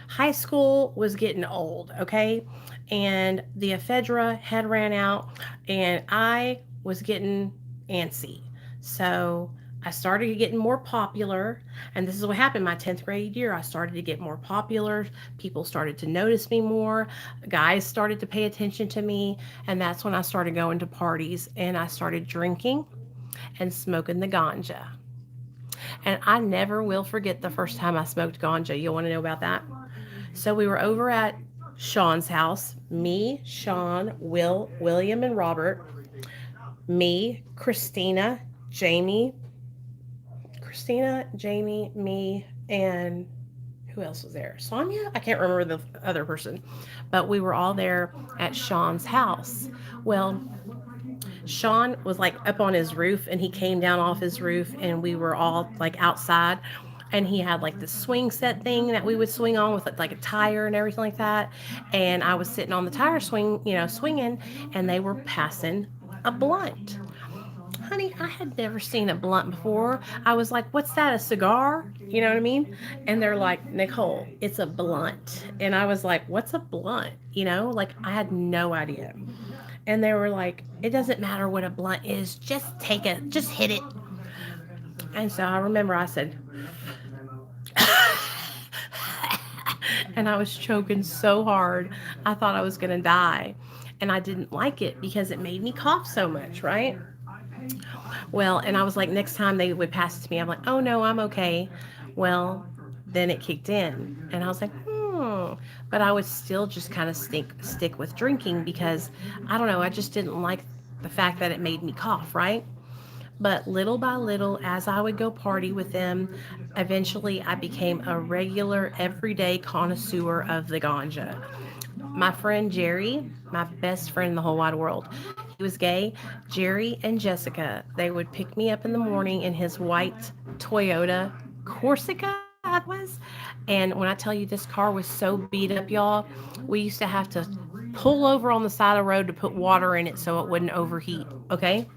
Speaker 1: high school was getting old, okay? And the ephedra had ran out, and I was getting antsy. So I started getting more popular, and this is what happened my 10th grade year. I started to get more popular. People started to notice me more. Guys started to pay attention to me, and that's when I started going to parties, and I started drinking and smoking the ganja. And I never will forget the first time I smoked ganja. You want to know about that? So we were over at Sean's house. Me, Sean, William, and Robert. Me, Jamie, me, and who else was there? Sonia? I can't remember the other person. But we were all there at Sean's house. Well, Sean was like up on his roof, and he came down off his roof, and we were all like outside, and he had like this swing set thing that we would swing on with like a tire and everything like that. And I was sitting on the tire swing, swinging, and they were passing a blunt. Honey, I had never seen a blunt before. I was like, what's that, a cigar? You know what I mean? And they're like, Nicole, it's a blunt. And I was like, what's a blunt? Like I had no idea. And they were like, it doesn't matter what a blunt is, just hit it. And so I remember I said, and I was choking so hard, I thought I was going to die. And I didn't like it because it made me cough so much, right? Well, and I was like, next time they would pass it to me, I'm like, oh no, I'm okay. Well, then it kicked in, and I was like, but I would still just kind of stick with drinking because I don't know, I just didn't like the fact that it made me cough, right? But little by little, as I would go party with them, eventually I became a regular, everyday connoisseur of the ganja. My friend Jerry, my best friend in the whole wide world, he was gay. Jerry and Jessica, they would pick me up in the morning in his white Toyota Corsica, I was. And when I tell you this car was so beat up, y'all, we used to have to pull over on the side of the road to put water in it so it wouldn't overheat, okay?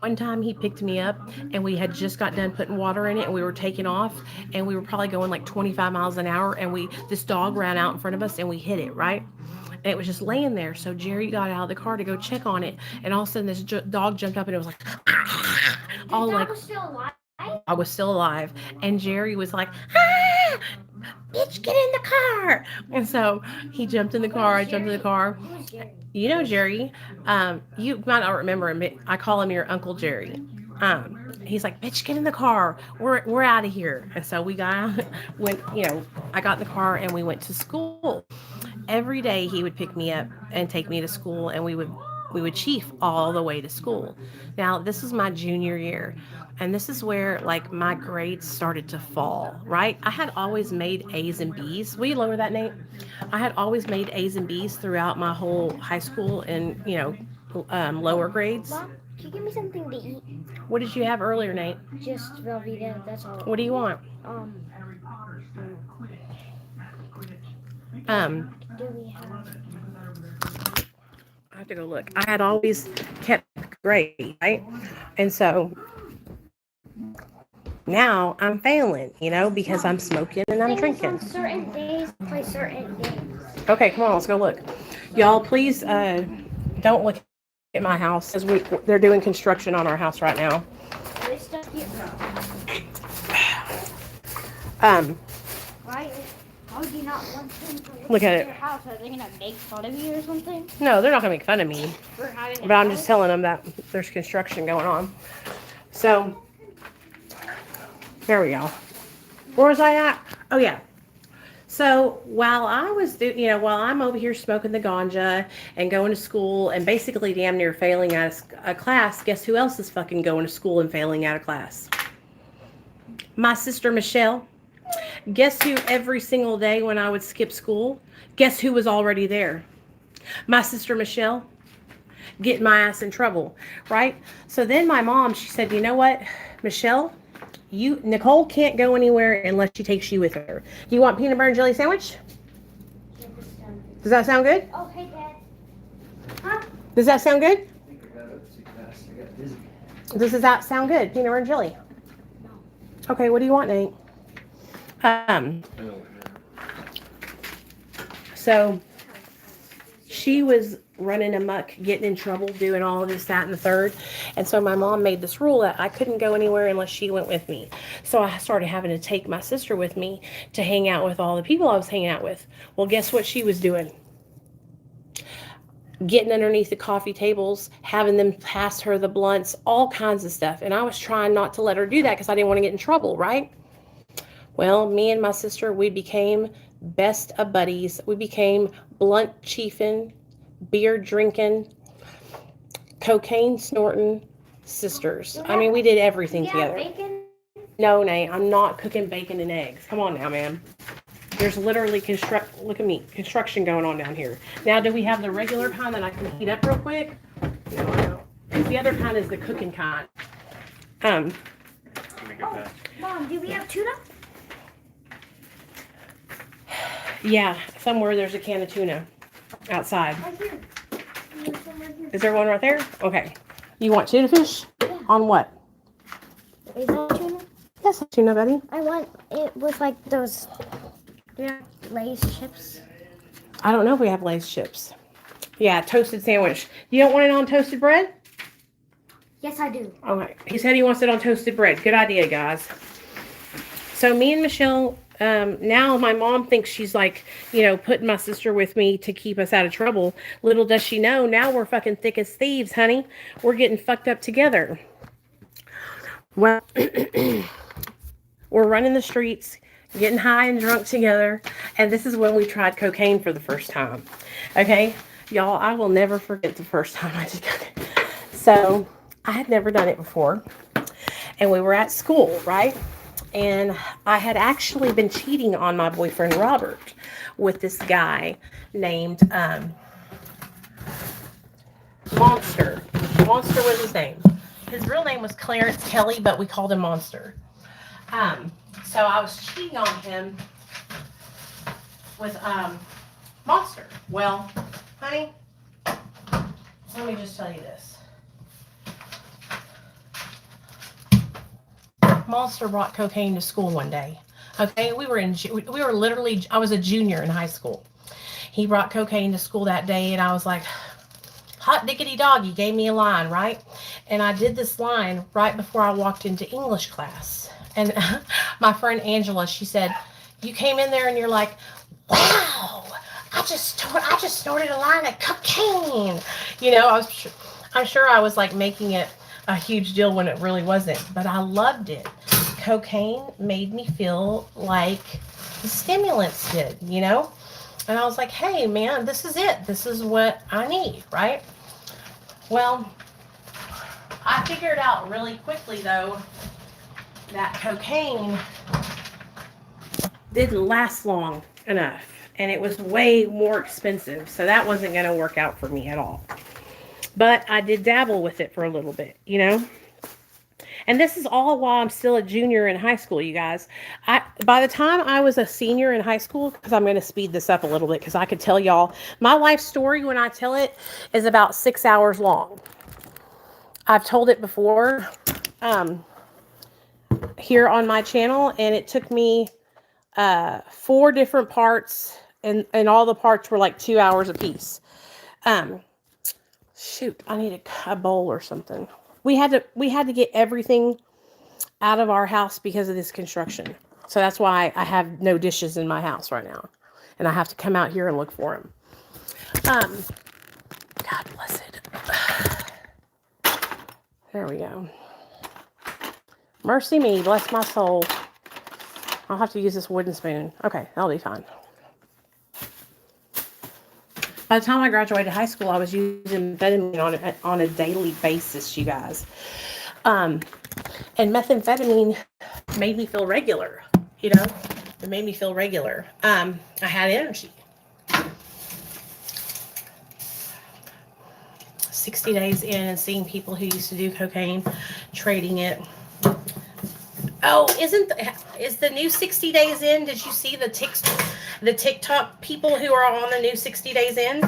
Speaker 1: One time he picked me up, and we had just got done putting water in it, and we were taking off, and we were probably going like 25 miles an hour, and this dog ran out in front of us, and we hit it, right? And it was just laying there. So Jerry got out of the car to go check on it, and all of a sudden this dog jumped up, and it was like, all like,
Speaker 2: was still alive?
Speaker 1: I was still alive. And Jerry was like, ah, bitch, get in the car. And so he jumped in the car. I jumped in the car.
Speaker 2: Who's Jerry?
Speaker 1: You know Jerry. You might not remember him. I call him your Uncle Jerry. He's like, bitch, get in the car. We're out of here. And so we got out, I got in the car, and we went to school. Every day he would pick me up and take me to school, and we would chief all the way to school. Now, this is my junior year, and this is where like my grades started to fall, right? I had always made A's and B's. Will you lower that, Nate? I had always made A's and B's throughout my whole high school and, lower grades.
Speaker 2: Mom, can you give me something to eat?
Speaker 1: What did you have earlier, Nate?
Speaker 2: Just Velveeta, that's all.
Speaker 1: What do you want?
Speaker 2: Do we have...
Speaker 1: I have to go look. I had always kept grades, right? And so now I'm failing, because I'm smoking and I'm drinking.
Speaker 2: On certain days, play certain games.
Speaker 1: Okay, come on, let's go look. Y'all, please don't look at my house because they're doing construction on our house right now.
Speaker 2: Are they stuck here? Why would you not want them to
Speaker 1: Look at it.
Speaker 2: Your house? Are they gonna make fun of you or something?
Speaker 1: No, they're not gonna make fun of me.
Speaker 2: For having
Speaker 1: But I'm just telling them that there's construction going on. So there we go. Where was I at? Oh yeah. So while I'm over here smoking the ganja and going to school and basically damn near failing out of a class, guess who else is fucking going to school and failing out of class? My sister Michelle. Guess who every single day when I would skip school, guess who was already there? My sister Michelle, getting my ass in trouble, right? So then my mom, she said, you know what, Michelle, Nicole can't go anywhere unless she takes you with her. Do you want peanut butter and jelly sandwich? Does that sound good?
Speaker 2: Oh, hey, Dad. Huh?
Speaker 1: Does that sound good?
Speaker 3: I think I got up too fast. I got dizzy.
Speaker 1: Does that sound good? Peanut butter and jelly?
Speaker 2: No.
Speaker 1: Okay, what do you want, Nate? So she was running amok, getting in trouble, doing all of this, that, and the third. And so my mom made this rule that I couldn't go anywhere unless she went with me. So I started having to take my sister with me to hang out with all the people I was hanging out with. Well, guess what she was doing? Getting underneath the coffee tables, having them pass her the blunts, all kinds of stuff. And I was trying not to let her do that because I didn't want to get in trouble, right? Well, me and my sister, we became best of buddies. We became blunt chiefing, beer drinking, cocaine snorting sisters. I mean, we did everything together.
Speaker 2: Bacon?
Speaker 1: No, Nate, I'm not cooking bacon and eggs. Come on now, man. There's literally look at me, construction going on down here. Now, do we have the regular kind that I can heat up real quick? No, I don't. The other kind is the cooking kind.
Speaker 2: Mom, do we have tuna?
Speaker 1: Yeah, somewhere there's a can of tuna outside.
Speaker 2: Right here. There's some right here.
Speaker 1: Is there one right there? Okay. You want tuna fish?
Speaker 2: Yeah.
Speaker 1: On what?
Speaker 2: Is that tuna?
Speaker 1: That's tuna, buddy.
Speaker 2: I want it with like those Lay's chips.
Speaker 1: I don't know if we have Lay's chips. Yeah, toasted sandwich. You don't want it on toasted bread?
Speaker 2: Yes, I do.
Speaker 1: Okay. He said he wants it on toasted bread. Good idea, guys. So me and Michelle, now my mom thinks she's like, putting my sister with me to keep us out of trouble. Little does she know, now we're fucking thick as thieves, honey. We're getting fucked up together. Well, we're running the streets, getting high and drunk together. And this is when we tried cocaine for the first time. Okay? Y'all, I will never forget the first time I did cocaine. So I had never done it before. And we were at school, right? And I had actually been cheating on my boyfriend, Robert, with this guy named Monster. Monster was his name. His real name was Clarence Kelly, but we called him Monster. So I was cheating on him with Monster. Well, honey, let me just tell you this. Monster brought cocaine to school one day. Okay, we were literally, I was a junior in high school. He brought cocaine to school that day, and I was like, hot diggity dog, he gave me a line, right? And I did this line right before I walked into English class. And my friend Angela, she said, you came in there and you're like, wow, I just snorted a line of cocaine. I'm sure I was like making it a huge deal when it really wasn't, but I loved it. Cocaine made me feel like the stimulants did, And I was like, hey man, this is it. This is what I need, right? Well, I figured out really quickly though that cocaine didn't last long enough, and it was way more expensive, so that wasn't going to work out for me at all. But I did dabble with it for a little bit, And this is all while I'm still a junior in high school, you guys. By the time I was a senior in high school, because I'm going to speed this up a little bit, because I could tell y'all, my life story when I tell it is about 6 hours long. I've told it before here on my channel, and it took me 4 different parts, and all the parts were like 2 hours a piece. Shoot, I need a bowl or something. We had to get everything out of our house because of this construction. So that's why I have no dishes in my house right now. And I have to come out here and look for them. God bless it. There we go. Mercy me, bless my soul. I'll have to use this wooden spoon. Okay, that'll be fine. By the time I graduated high school, I was using methamphetamine on a daily basis, you guys. And methamphetamine made me feel regular, It made me feel regular. I had energy. 60 days in and seeing people who used to do cocaine, trading it. Oh, is the new 60 days in? Did you see the TikTok people who are on the new 60 days in?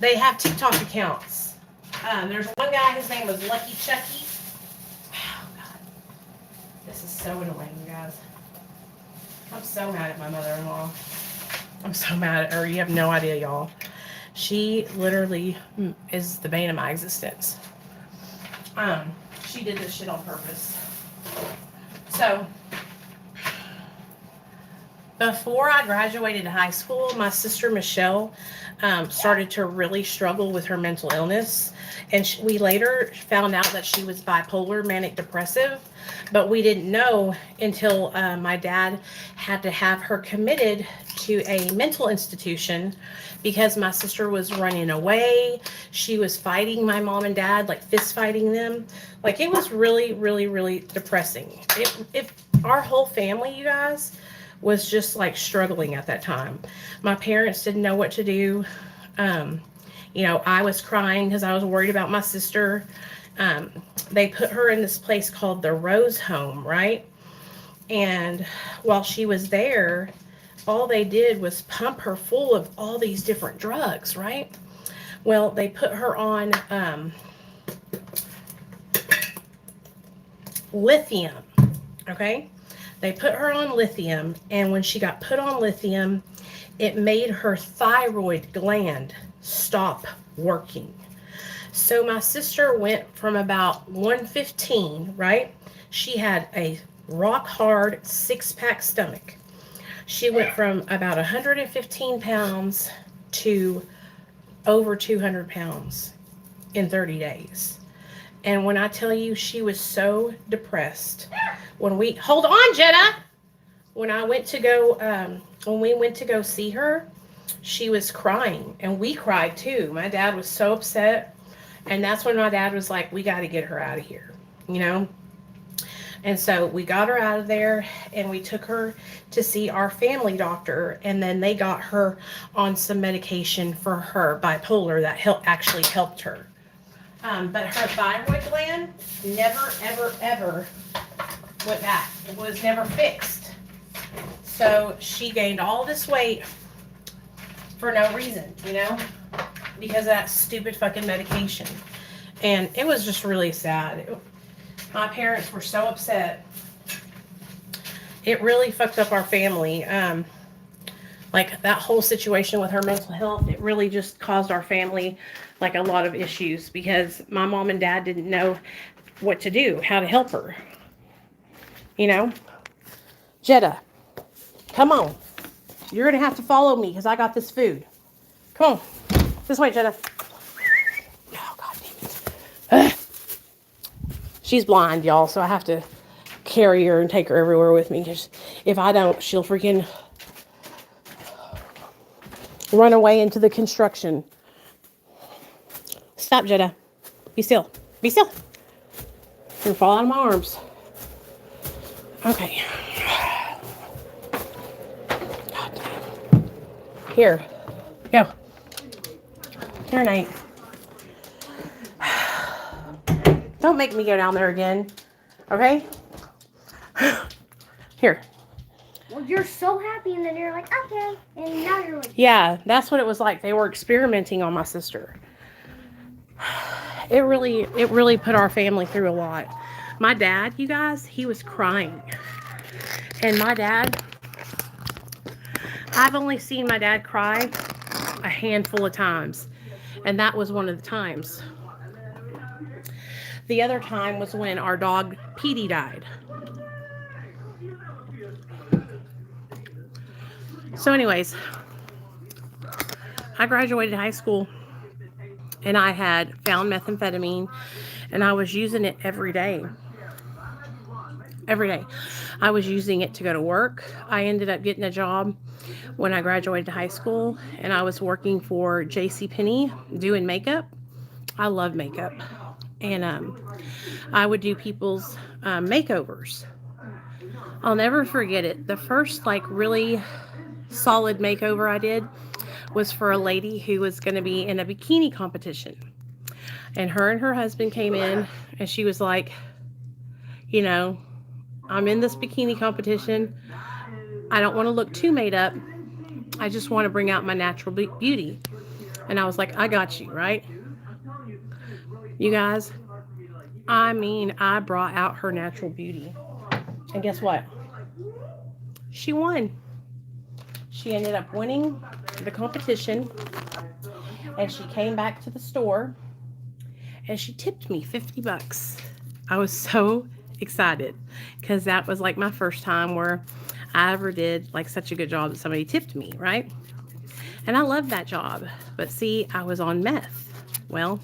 Speaker 1: They have TikTok accounts. There's one guy, his name was Lucky Chucky. Oh, God. This is so annoying, you guys. I'm so mad at my mother-in-law. I'm so mad at her. You have no idea, y'all. She literally is the bane of my existence. She did this shit on purpose. So, before I graduated high school, my sister Michelle started to really struggle with her mental illness. And we later found out that she was bipolar, manic depressive. But we didn't know until my dad had to have her committed to a mental institution because my sister was running away. She was fighting my mom and dad, like fist fighting them. Like, it was really, really, really depressing. Our whole family, you guys, was just like struggling at that time. My parents didn't know what to do. You know, I was crying because I was worried about my sister. They put her in this place called the Rose Home, right? And while she was there, all they did was pump her full of all these different drugs, right? Well, they put her on lithium, okay? They put her on lithium, and when she got put on lithium, it made her thyroid gland stop working. So my sister went from about 115, right? She had a rock hard 6-pack stomach. She went from about 115 pounds to over 200 pounds in 30 days. And when I tell you, she was so depressed. Hold on, Jenna. When we went to go see her, she was crying, and we cried too. My dad was so upset. And that's when my dad was like, we got to get her out of here, you know? And so we got her out of there, and we took her to see our family doctor, and then they got her on some medication for her bipolar that actually helped her. But her thyroid gland never, ever, ever went back. It was never fixed. So she gained all this weight for no reason, you know? Because of that stupid fucking medication. And it was just really sad. My parents were so upset. It really fucked up our family. Like, that whole situation with her mental health, it really just caused our family like a lot of issues because my mom and dad didn't know what to do, how to help her. You know? Jetta, come on. You're going to have to follow me because I got this food. Come on. This way, Jenna. Oh, God damn it. Ugh. She's blind, y'all, so I have to carry her and take her everywhere with me. Because if I don't, she'll freaking run away into the construction. Stop, Jenna. Be still. Be still. You're going to fall out of my arms. Okay. God damn. Here. Go. Here, Nate. Don't make me go down there again. Okay? Here.
Speaker 2: Well, you're so happy, and then you're like, okay. And now you're like...
Speaker 1: Yeah, that's what it was like. They were experimenting on my sister. It really put our family through a lot. My dad, you guys, he was crying. And my dad, I've only seen my dad cry a handful of times. And that was one of the times. The other time was when our dog, Petey, died. So anyways, I graduated high school and I had found methamphetamine and I was using it every day. Every day. I was using it to go to work. I ended up getting a job when I graduated high school, and I was working for JCPenney doing makeup. I love makeup. And I would do people's makeovers. I'll never forget it. The first like really solid makeover I did was for a lady who was going to be in a bikini competition. And her husband came in and she was like, you know, I'm in this bikini competition. I don't want to look too made up. I just want to bring out my natural beauty. And I was like, I got you, right? You guys, I mean, I brought out her natural beauty. And guess what? She won. She ended up winning the competition. And she came back to the store and she tipped me $50. I was so excited because that was like my first time where I ever did like such a good job that somebody tipped me, right? And I loved that job. But see, I was on meth. Well,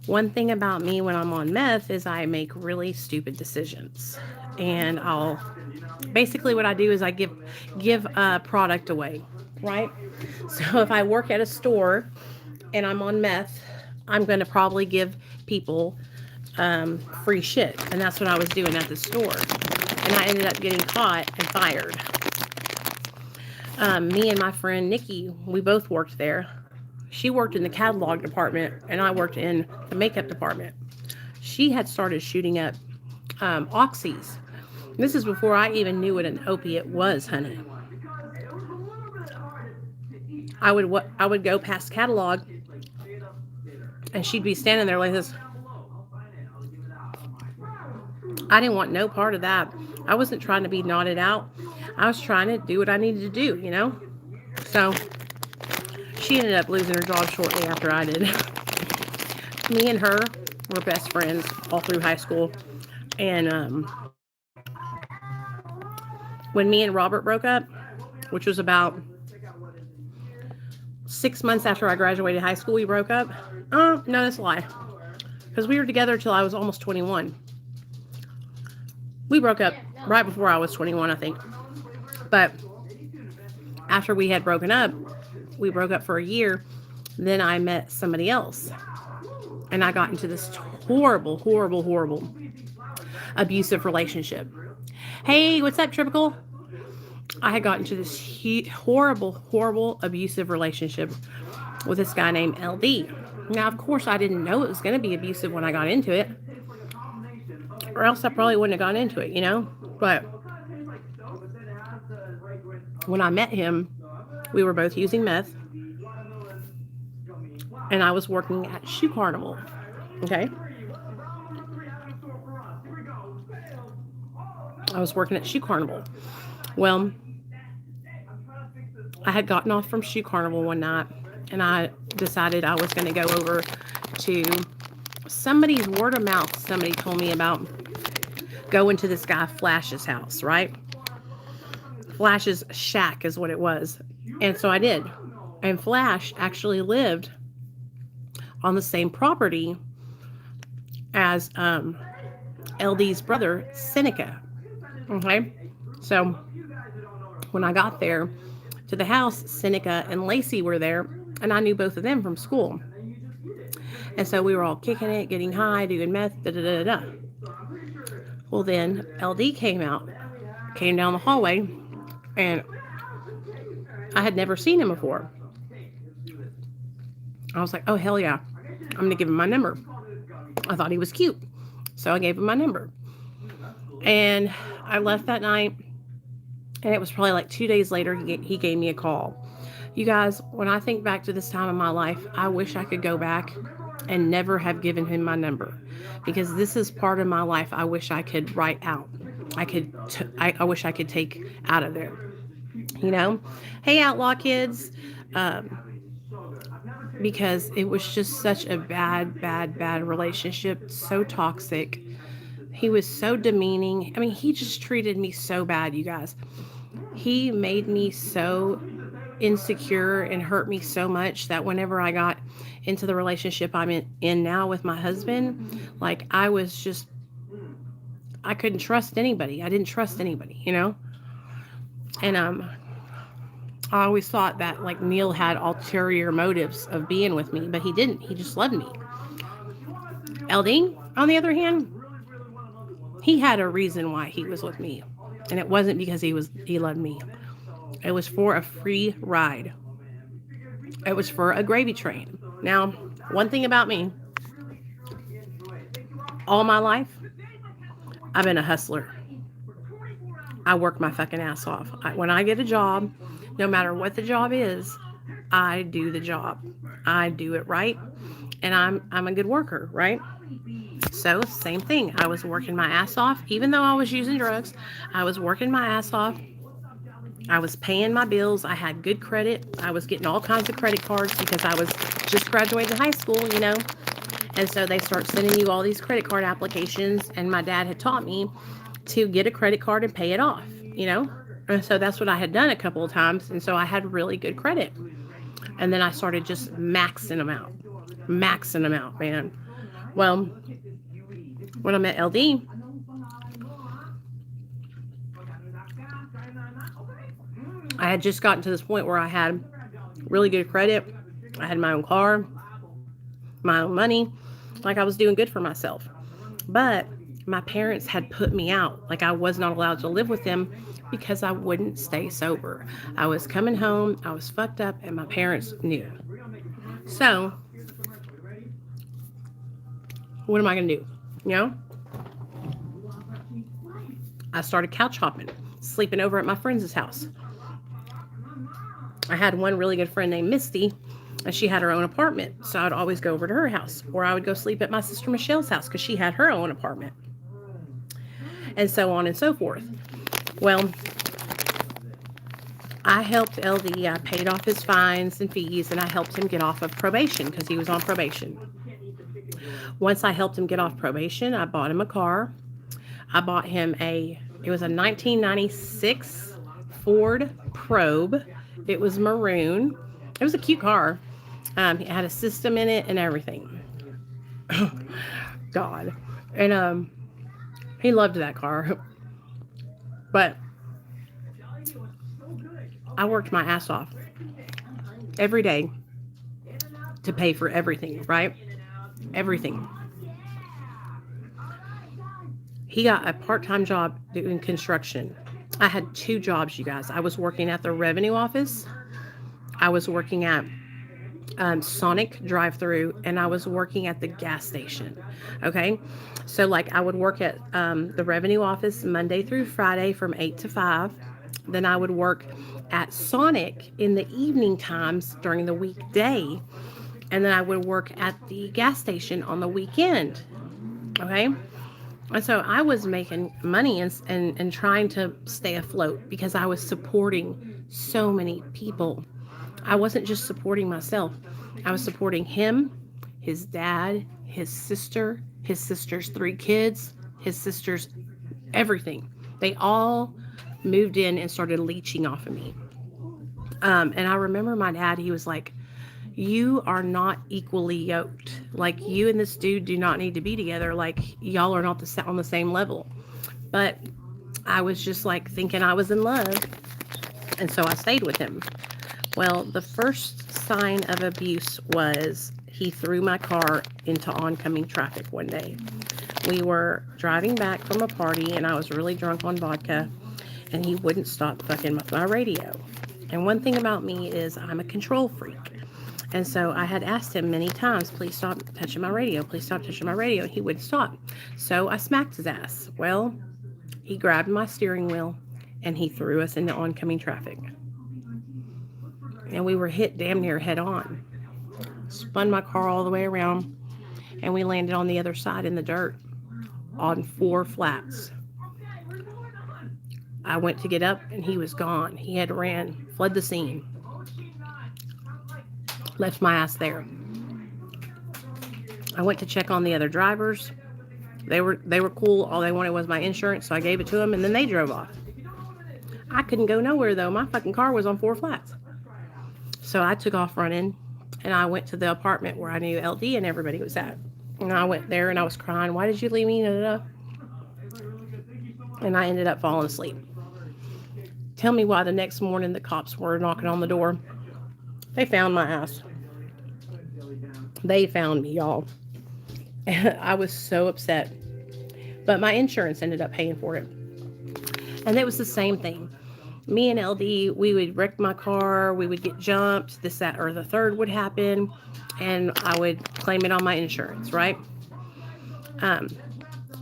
Speaker 1: one thing about me when I'm on meth is I make really stupid decisions. And I'll basically what I do is I give a product away, right? So if I work at a store and I'm on meth, I'm going to probably give people free shit. And that's what I was doing at the store. And I ended up getting caught and fired. Me and my friend Nikki, we both worked there. She worked in the catalog department and I worked in the makeup department. She had started shooting up oxys. This is before I even knew what an opiate was, honey. I would go past catalog and she'd be standing there like this. I didn't want no part of that. I wasn't trying to be knotted out. I was trying to do what I needed to do, you know? So she ended up losing her job shortly after I did. Me and her were best friends all through high school. And when me and Robert broke up, which was about 6 months after I graduated high school, we broke up. No, that's a lie. Because we were together till I was almost 21. We broke up right before I was 21, I think. But after we had broken up, we broke up for a year. Then I met somebody else. And I got into this horrible, horrible, horrible abusive relationship. Hey, what's up, Tripical? I had gotten into this horrible, horrible abusive relationship with this guy named LD. Now, of course, I didn't know it was going to be abusive when I got into it. Or else I probably wouldn't have gone into it, you know? But when I met him, we were both using meth. And I was working at Shoe Carnival. Okay? I was working at Shoe Carnival. Well, I had gotten off from Shoe Carnival one night, and I decided I was going to go over to somebody's word of mouth. Somebody told me about going to this guy Flash's house, right? Flash's shack is what it was. And so I did. And Flash actually lived on the same property as LD's brother, Seneca. Okay? So when I got there to the house, Seneca and Lacey were there, and I knew both of them from school. And so we were all kicking it, getting high, doing meth, da-da-da-da-da. Well, then LD came down the hallway, and I had never seen him before. I was like, oh, hell yeah, I'm going to give him my number. I thought he was cute, so I gave him my number. And I left that night, and it was probably like 2 days later, he gave me a call. You guys, when I think back to this time in my life, I wish I could go back and never have given him my number, because this is part of my life I wish I could write out. I wish I could take out of there, you know? Hey, Outlaw Kids, because it was just such a bad relationship, so toxic. He was so demeaning. I mean, he just treated me so bad, you guys. He made me so insecure and hurt me so much that whenever I got into the relationship I'm in now with my husband, like I couldn't trust anybody. I didn't trust anybody, you know? And I always thought that like Neil had ulterior motives of being with me, but he didn't. He just loved me. LD, on the other hand, he had a reason why he was with me. And it wasn't because he loved me. It was for a free ride. It was for a gravy train. Now, one thing about me, all my life, I've been a hustler. I work my fucking ass off. When I get a job, no matter what the job is, I do the job. I do it right, and I'm a good worker, right? So, same thing. I was working my ass off. Even though I was using drugs, I was working my ass off. I was paying my bills. I had good credit. I was getting all kinds of credit cards because I was just graduating high school, you know. And so they start sending you all these credit card applications. And my dad had taught me to get a credit card and pay it off, you know. And so that's what I had done a couple of times. And so I had really good credit. And then I started just maxing them out, man. Well, when I met LD, I had just gotten to this point where I had really good credit. I had my own car, my own money. Like, I was doing good for myself. But my parents had put me out. Like, I was not allowed to live with them because I wouldn't stay sober. I was coming home, I was fucked up, and my parents knew. So, what am I going to do? You know? I started couch hopping, sleeping over at my friend's house. I had one really good friend named Misty, and she had her own apartment. So I'd always go over to her house, or I would go sleep at my sister Michelle's house because she had her own apartment, and so on and so forth. Well, I helped LD. I paid off his fines and fees, and I helped him get off of probation because he was on probation. Once I helped him get off probation, I bought him a car. I bought him it was a 1996 Ford Probe. It was maroon. It was a cute car. It had a system in it and everything. God. And he loved that car. But I worked my ass off every day to pay for everything, right? Everything. He got a part-time job doing construction. I had 2 jobs, you guys. I was working at the revenue office. I was working at Sonic drive-thru, and I was working at the gas station. Okay, so like I would work at the revenue office Monday through Friday from 8 to 5. Then I would work at Sonic in the evening times during the weekday, and then I would work at the gas station on the weekend. Okay, and so I was making money and trying to stay afloat because I was supporting so many people. I wasn't just supporting myself. I was supporting him, his dad, his sister's 3 kids, his sister's everything. They all moved in and started leeching off of me. And I remember my dad, he was like, you are not equally yoked. Like, you and this dude do not need to be together. Like, y'all are not on the same level. But I was just like thinking I was in love. And so I stayed with him. Well, the first sign of abuse was he threw my car into oncoming traffic one day. We were driving back from a party, and I was really drunk on vodka, and he wouldn't stop fucking with my radio. And one thing about me is I'm a control freak. And so I had asked him many times, please stop touching my radio. Please stop touching my radio. And he wouldn't stop. So I smacked his ass. Well, he grabbed my steering wheel and he threw us into oncoming traffic. And we were hit damn near head on. Spun my car all the way around, and we landed on the other side in the dirt on 4 flats. I went to get up and he was gone. He had fled the scene. Left my ass there. I went to check on the other drivers. They were cool. All they wanted was my insurance, so I gave it to them, and then they drove off. I couldn't go nowhere, though. My fucking car was on 4 flats. So I took off running, and I went to the apartment where I knew LD and everybody was at. And I went there, and I was crying, why did you leave me? And I ended up falling asleep. Tell me why the next morning the cops were knocking on the door. They found my ass. They found me, y'all. I was so upset. But my insurance ended up paying for it. And it was the same thing. Me and LD, we would wreck my car, we would get jumped, this, that, or the third would happen, and I would claim it on my insurance, right? Um,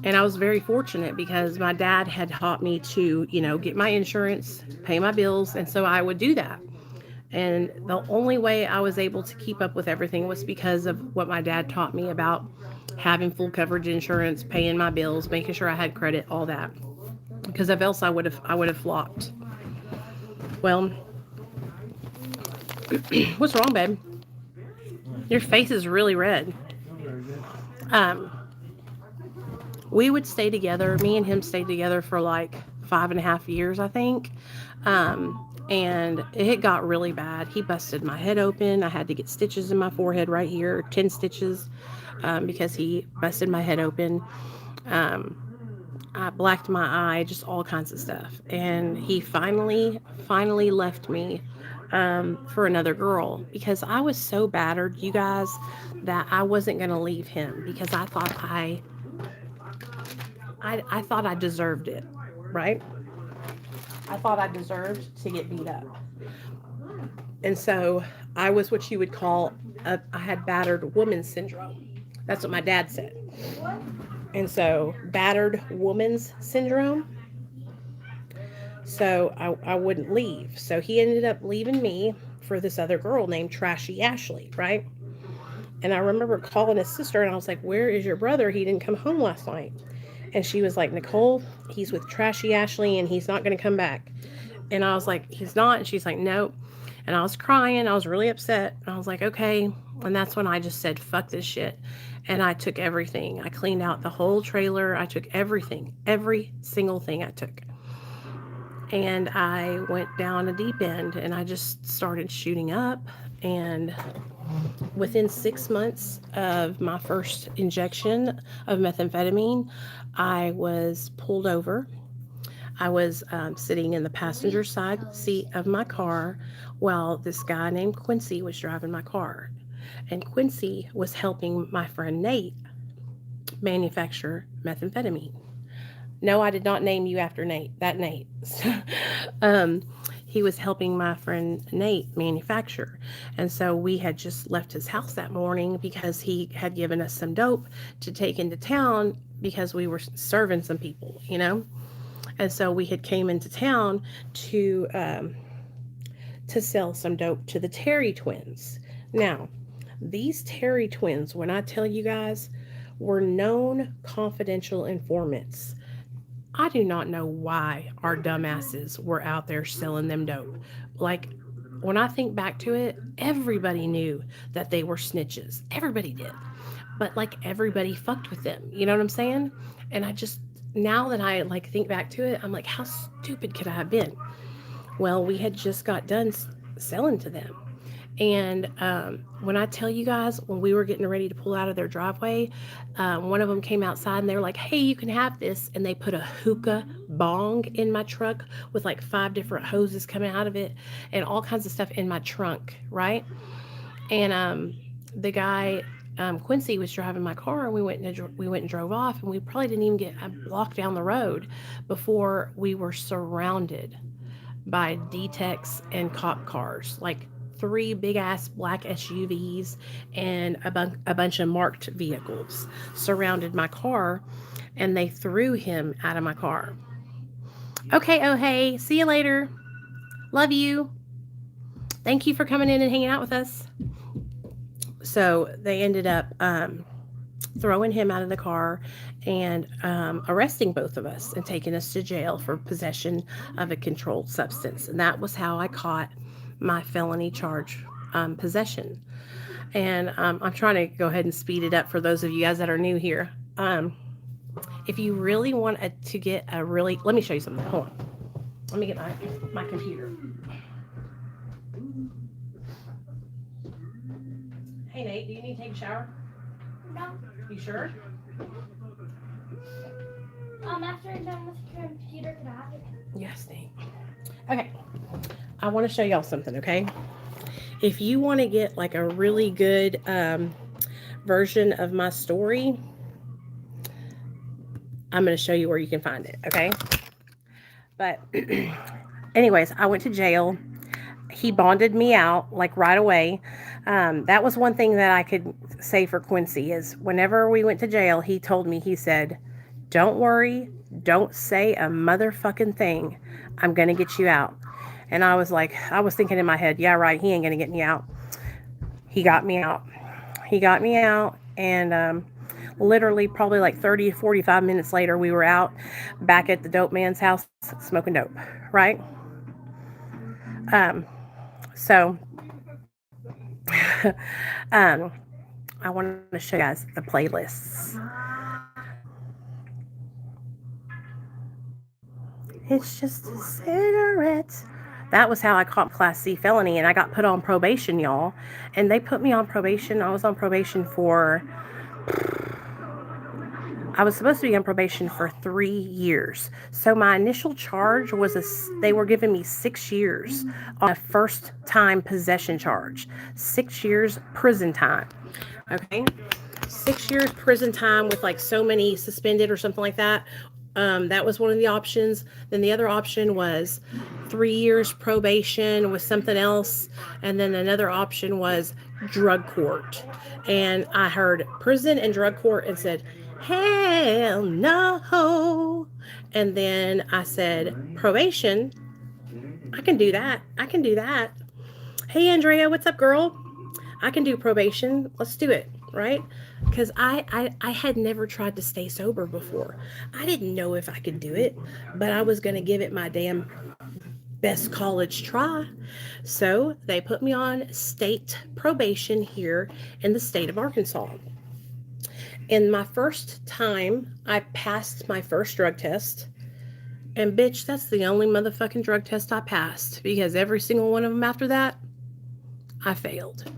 Speaker 1: and I was very fortunate because my dad had taught me to, get my insurance, pay my bills, and so I would do that. And the only way I was able to keep up with everything was because of what my dad taught me about having full coverage insurance, paying my bills, making sure I had credit, all that. Because if else I would have flopped. Well, what's wrong, babe? Your face is really red. Um, we would stay together. Me and him stayed together for like 5.5 years, I think. And it got really bad. He busted my head open. I had to get stitches in my forehead right here, 10 stitches, because he busted my head open. I blacked my eye, just all kinds of stuff. And he finally left me for another girl because I was so battered, you guys, that I wasn't going to leave him because I thought I thought I deserved it, right? I thought I deserved to get beat up. And so I was what you would call, I had battered woman syndrome. That's what my dad said. And so battered woman's syndrome. So I wouldn't leave. So he ended up leaving me for this other girl named Trashy Ashley, right? And I remember calling his sister and I was like, where is your brother? He didn't come home last night. And she was like, Nicole, he's with Trashy Ashley and he's not going to come back. And I was like, he's not. And she's like, nope. And I was crying. I was really upset. And I was like, okay. And that's when I just said, fuck this shit. And I took everything. I cleaned out the whole trailer. I took everything, every single thing I took. And I went down a deep end and I just started shooting up. And within 6 months of my first injection of methamphetamine, I was pulled over. I was sitting in the passenger side seat of my car while this guy named Quincy was driving my car. And Quincy was helping my friend Nate manufacture methamphetamine. No, I did not name you after Nate. That Nate. He was helping my friend Nate manufacture. And so we had just left his house that morning because he had given us some dope to take into town because we were serving some people, And so we had came into town to sell some dope to the Terry twins. Now, these Terry twins, when I tell you guys, were known confidential informants. I do not know why our dumbasses were out there selling them dope. Like, when I think back to it, everybody knew that they were snitches. Everybody did. But, like, everybody fucked with them. You know what I'm saying? And I just, now that I, think back to it, I'm like, how stupid could I have been? Well, we had just got done selling to them. And when I tell you guys, when we were getting ready to pull out of their driveway, one of them came outside and they were like, hey, you can have this. And they put a hookah bong in my truck with 5 different hoses coming out of it and all kinds of stuff in my trunk, right? And the guy, Quincy, was driving my car and we went and drove off, and we probably didn't even get a block down the road before we were surrounded by D-Techs and cop cars, 3 big ass black SUVs and a bunch of marked vehicles surrounded my car, and they threw him out of my car. Okay, oh hey, see you later. Love you. Thank you for coming in and hanging out with us. So they ended up throwing him out of the car and arresting both of us and taking us to jail for possession of a controlled substance. And that was how I caught my felony charge, possession. And I'm trying to go ahead and speed it up for those of you guys that are new here. If you really want to get a really, let me show you something. Hold on. Let me get my computer. Hey Nate, do you need to take a shower?
Speaker 2: No.
Speaker 1: You sure?
Speaker 2: After I'm done with the computer, can I have it?
Speaker 1: Yes, Nate. Okay. I want to show y'all something, okay? If you want to get a really good version of my story, I'm going to show you where you can find it, okay? But anyways, I went to jail. He bonded me out like right away. That was one thing that I could say for Quincy is whenever we went to jail, he told me, he said, don't worry, don't say a motherfucking thing. I'm going to get you out. And I was like, I was thinking in my head, yeah, right, he ain't going to get me out. He got me out. He got me out, and literally probably like 30 to 45 minutes later, we were out back at the dope man's house smoking dope, right? So I want to show you guys the playlists. It's just a cigarette. That was how I caught Class C felony, and I got put on probation, y'all. And they put me on probation. I was on probation for, I was supposed to be on probation for 3 years. So my initial charge was they were giving me 6 years on a first time possession charge. 6 years prison time. Okay? 6 years prison time with like so many suspended or something like that. That was one of the options. Then the other option was 3 years probation with something else. And then another option was drug court. And I heard prison and drug court and said, hell no. And then I said, probation. I can do that. I can do that. Hey, Andrea, what's up, girl? I can do probation. Let's do it, right? Because I had never tried to stay sober before. I didn't know if I could do it, but I was going to give it my damn best college try. So they put me on state probation here in the state of Arkansas. In my first time, I passed my first drug test. And bitch, that's the only motherfucking drug test I passed, because every single one of them after that, I failed.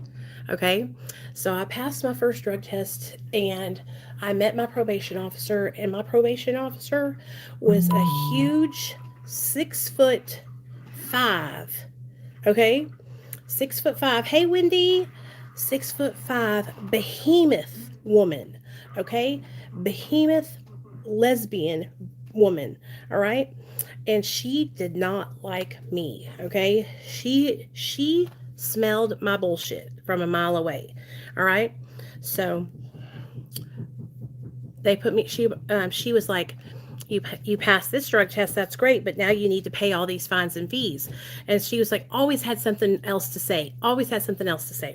Speaker 1: Okay, so I passed my first drug test, and I met my probation officer, and my probation officer was a huge 6'5". Okay, 6'5". Hey, Wendy, 6'5" behemoth woman. Okay, behemoth lesbian woman. All right, and she did not like me. Okay, she smelled my bullshit from a mile away. All right, so they put me, she was like, you passed this drug test, that's great, but now you need to pay all these fines and fees. And she was like, always had something else to say,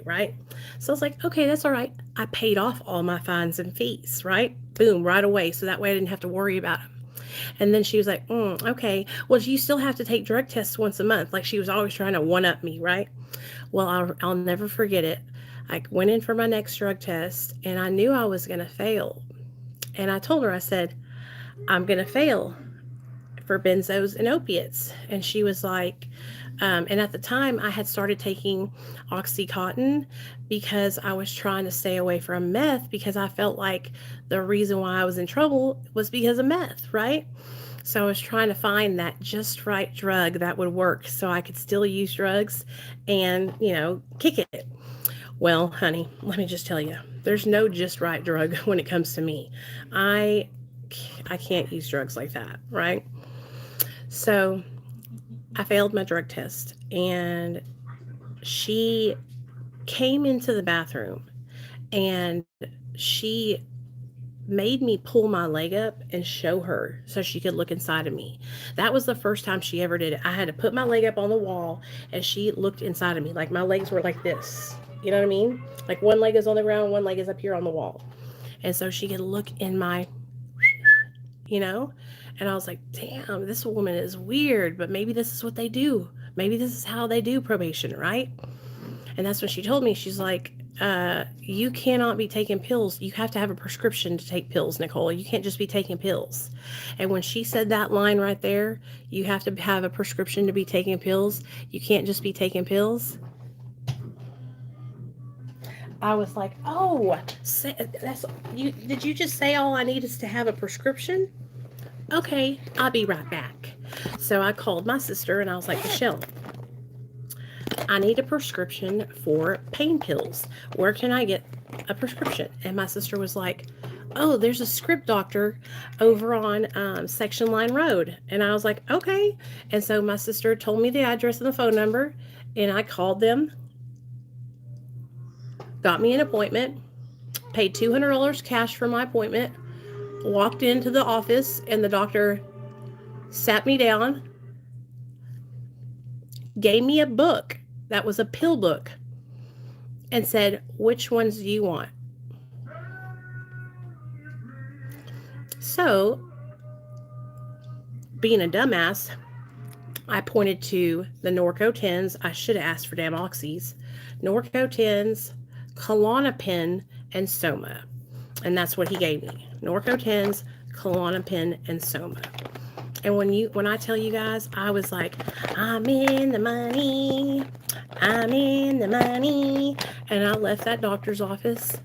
Speaker 1: right? So I was like, okay, that's all right. I paid off all my fines and fees, right? Boom, right away, so that way I didn't have to worry about them. And then she was like, okay, well, you still have to take drug tests once a month. Like, she was always trying to one-up me, right? Well, I'll never forget it. I went in for my next drug test, and I knew I was going to fail. And I told her, I said, I'm going to fail for benzos and opiates. And she was like, and at the time I had started taking Oxycontin because I was trying to stay away from meth, because I felt like the reason why I was in trouble was because of meth, right? So I was trying to find that just right drug that would work so I could still use drugs and, kick it. Well, honey, let me just tell you, there's no just right drug when it comes to me. I can't use drugs like that, right? So I failed my drug test, and she came into the bathroom, and she made me pull my leg up and show her so she could look inside of me. That was the first time she ever did it. I had to put my leg up on the wall, and she looked inside of me. Like, my legs were like this. You know what I mean? Like, one leg is on the ground, one leg is up here on the wall. And so she could look in my, and I was like, damn, this woman is weird, but maybe this is what they do. Maybe this is how they do probation, right? And that's when she told me, she's like, you cannot be taking pills. You have to have a prescription to take pills, Nicole. You can't just be taking pills. And when she said that line right there, you have to have a prescription to be taking pills. You can't just be taking pills. I was like, oh, did you just say all I need is to have a prescription? Okay, I'll be right back. So I called my sister, and I was like, Michelle, I need a prescription for pain pills. Where can I get a prescription? And my sister was like, oh, there's a script doctor over on Section Line Road. And I was like, okay. And so my sister told me the address and the phone number, and I called them, got me an appointment, paid $200 cash for my appointment, walked into the office, and the doctor sat me down, gave me a book that was a pill book, and said, which ones do you want? So, being a dumbass, I pointed to the Norco 10s. I should have asked for damn oxys. Norco 10s, Klonopin, and Soma. And that's what he gave me. Norco 10s, Klonopin, and Soma. And when I tell you guys, I was like, I'm in the money. I'm in the money. And I left that doctor's office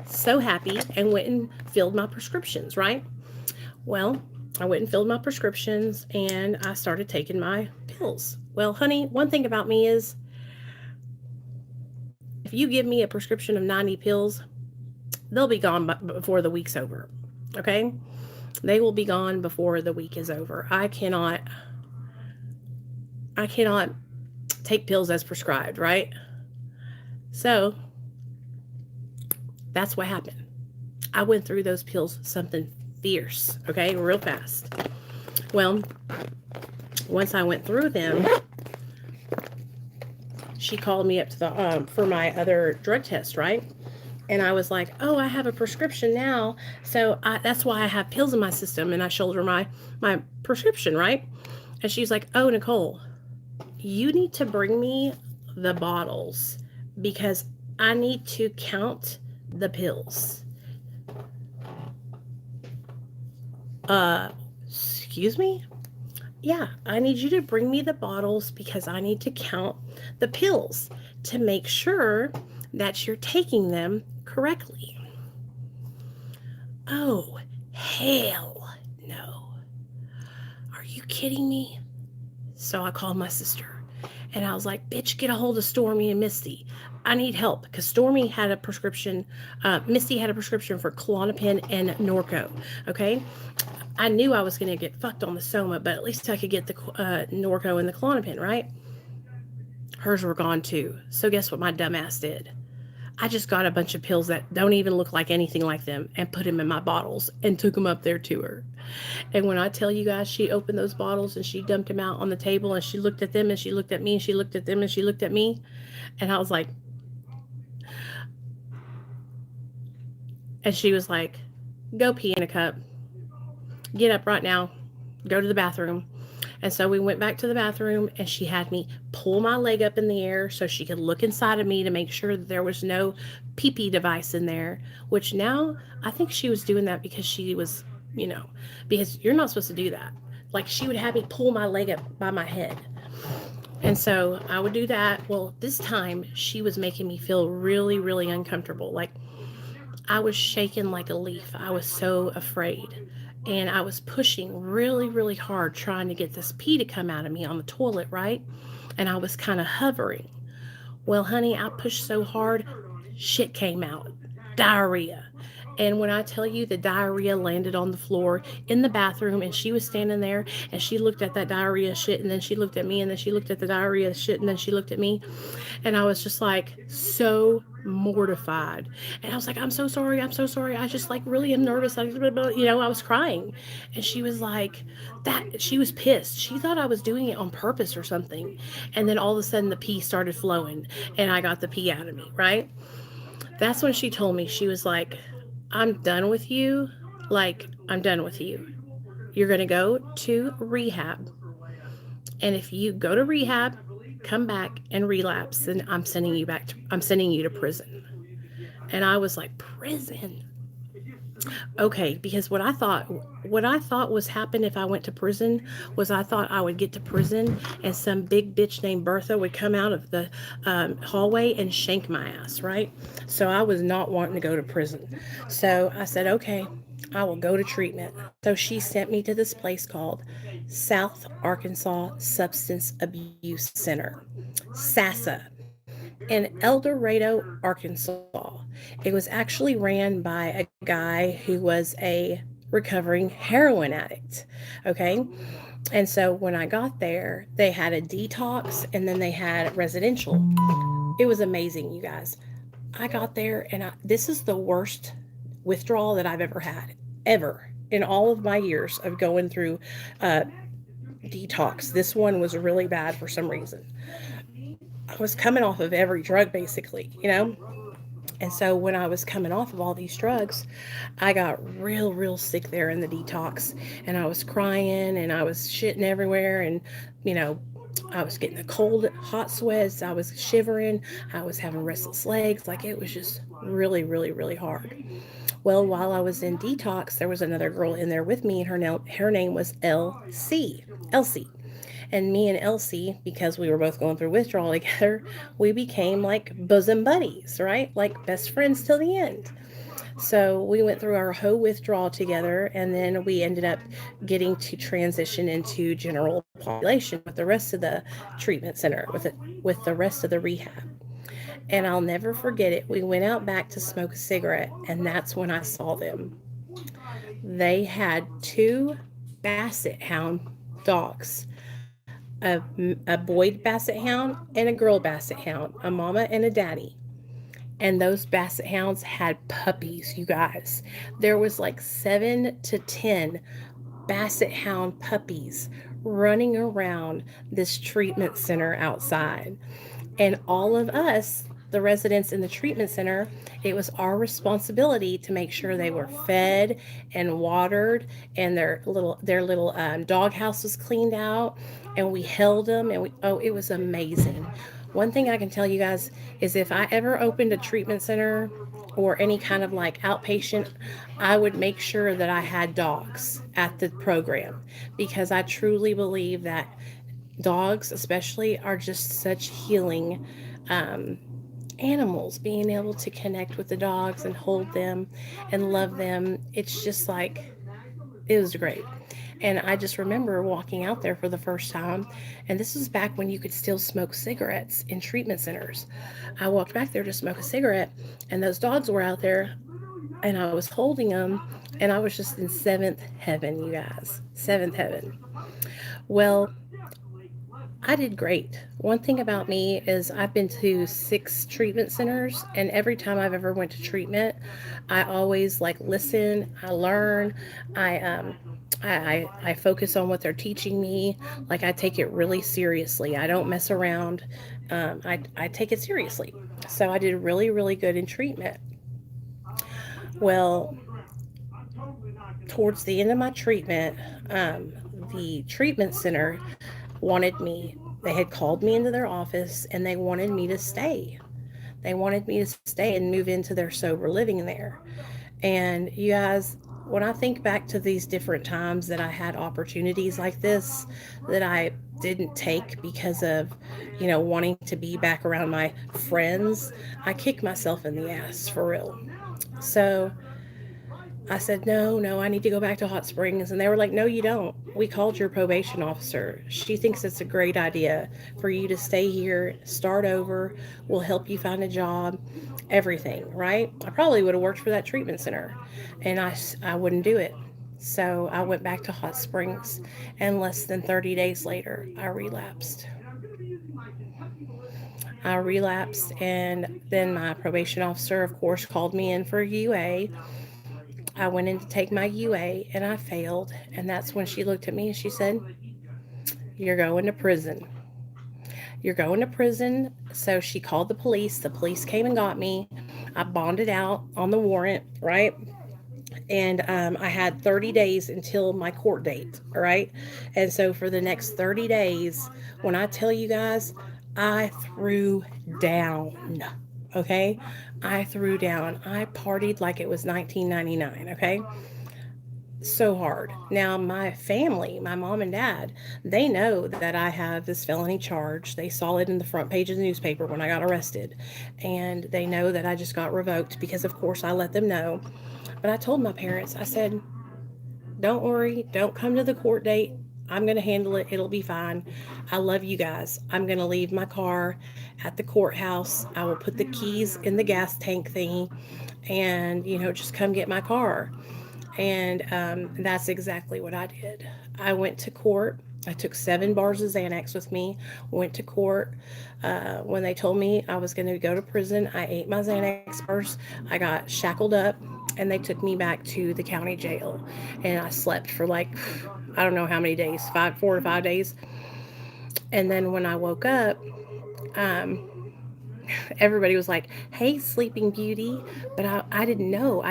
Speaker 1: so happy and went and filled my prescriptions, right? Well, I went and filled my prescriptions and I started taking my pills. Well, honey, one thing about me is if you give me a prescription of 90 pills, they'll be gone before the week's over. Okay? They will be gone before the week is over. I cannot take pills as prescribed, right? So that's what happened. I went through those pills something fierce, okay, real fast. Well, once I went through them, she called me up to the for my other drug test, right? And I was like, oh, I have a prescription now, so that's why I have pills in my system. And I showed her my prescription, right? And she's like, oh, Nicole, you need to bring me the bottles because I need to count the pills. Excuse me? Yeah, I need you to bring me the bottles because I need to count the pills to make sure that you're taking them correctly. Oh, hell no. Are you kidding me? So I called my sister and I was like, bitch, get a hold of Stormy and Misty. I need help because Stormy had a prescription. Misty had a prescription for Klonopin and Norco. Okay. I knew I was going to get fucked on the Soma, but at least I could get the Norco and the Klonopin, right? Hers were gone too. So guess what my dumbass did? I just got a bunch of pills that don't even look like anything like them and put them in my bottles and took them up there to her. And when I tell you guys, she opened those bottles and she dumped them out on the table and she looked at them and she looked at me and she looked at them and she looked at me. And I was like, and she was like, go pee in a cup. Get up right now. Go to the bathroom. And so we went back to the bathroom and she had me pull my leg up in the air so she could look inside of me to make sure that there was no pee-pee device in there, which now I think she was doing that because she was, because you're not supposed to do that. Like she would have me pull my leg up by my head. And so I would do that. Well, this time she was making me feel really, really uncomfortable. Like I was shaking like a leaf. I was so afraid. And I was pushing really, really hard trying to get this pee to come out of me on the toilet, right? And I was kind of hovering. Well, honey, I pushed so hard, shit came out. Diarrhea. And when I tell you the diarrhea landed on the floor in the bathroom and she was standing there and she looked at that diarrhea shit and then she looked at me and then she looked at the diarrhea shit and then she looked at me and I was just like so mortified. And I was like, I'm so sorry. I just like really am nervous. I was crying. And she was like, she was pissed. She thought I was doing it on purpose or something. And then all of a sudden the pee started flowing and I got the pee out of me, right? That's when she told me, she was like, I'm done with you. Like, I'm done with you. You're going to go to rehab. And if you go to rehab, come back and relapse, then I'm sending you to prison. And I was like, prison? Okay, because what I thought was happen if I went to prison was I thought I would get to prison and some big bitch named Bertha would come out of the hallway and shank my ass, right? So I was not wanting to go to prison. So I said, okay, I will go to treatment. So she sent me to this place called South Arkansas Substance Abuse Center, SASA. in El Dorado, Arkansas. It was actually ran by a guy who was a recovering heroin addict. Okay. And so when I got there, they had a detox and then they had residential. It was amazing, you guys. I got there and this is the worst withdrawal that I've ever had, ever. In all of my years of going through uh, detox, this one was really bad for some reason. I was coming off of every drug basically, you know? And so when I was coming off of all these drugs, I got real sick there in the detox. And I was crying and I was shitting everywhere. And, you know, I was getting the cold, hot sweats. I was shivering. I was having restless legs. Like it was just really hard. Well, while I was in detox, there was another girl in there with me, and her name was LC. Elsie. And me and Elsie, because we were both going through withdrawal together, we became like bosom buddies, right? Like best friends till the end. So we went through our whole withdrawal together, and then we ended up getting to transition into general population with the rest of the treatment center, with the rest of the rehab. And I'll never forget it. We went out back to smoke a cigarette, and that's when I saw them. They had two basset hound dogs, a boy basset hound and a girl basset hound, a mama and a daddy. And those basset hounds had puppies, you guys. There was like 7 to 10 basset hound puppies running around this treatment center outside. And all of us, the residents in the treatment center, it was our responsibility to make sure they were fed and watered, and their little dog house was cleaned out, and we held them, and it was amazing. One thing I can tell you guys is if I ever opened a treatment center or any kind of like outpatient, I would make sure that I had dogs at the program, because I truly believe that dogs especially are just such healing um, animals. Being able to connect with the dogs and hold them and love them, it's just like, it was great. And I just remember walking out there for the first time, and this was back when you could still smoke cigarettes in treatment centers. I walked back there to smoke a cigarette, and those dogs were out there, and I was holding them, and I was just in seventh heaven, you guys. Seventh heaven. Well, I did great. One thing about me is I've been to 6 treatment centers, and every time I've ever went to treatment, I always like listen, I learn, I focus on what they're teaching me. Like I take it really seriously. I don't mess around. I take it seriously. So I did really good in treatment. Well, towards the end of my treatment, um, the treatment center wanted me. They had called me into their office and they wanted me to stay. They wanted me to stay and move into their sober living there. And you guys, when I think back to these different times that I had opportunities like this that I didn't take because of, wanting to be back around my friends, I kick myself in the ass for real. So I said, no, I need to go back to Hot Springs. And they were like, no, you don't. We called your probation officer. She thinks it's a great idea for you to stay here, start over. We'll help you find a job, everything, right? I probably would have worked for that treatment center, and I wouldn't do it. So I went back to Hot Springs, and less than 30 days later, I relapsed. And then my probation officer, of course, called me in for UA. I went in to take my UA and I failed. And that's when she looked at me and she said, you're going to prison. You're going to prison. So she called the police. The police came and got me. I bonded out on the warrant, right? And I had 30 days until my court date, all right? And so for the next 30 days, when I tell you guys, I threw down, okay? I threw down. I partied like it was 1999, okay? So hard. Now, my family, my mom and dad, they know that I have this felony charge. They saw it in the front page of the newspaper when I got arrested. And they know that I just got revoked because, of course, I let them know. But I told my parents, I said, don't worry, don't come to the court date. I'm going to handle it. It'll be fine. I love you guys. I'm going to leave my car at the courthouse. I will put the keys in the gas tank thingy and, just come get my car. And that's exactly what I did. I went to court. I took 7 bars of Xanax with me, went to court. When they told me I was going to go to prison, I ate my Xanax bars. I got shackled up, and they took me back to the county jail. And I slept for like, I don't know how many days, 4 to 5 days. And then when I woke up, um, everybody was like, "Hey, Sleeping Beauty," but I didn't know.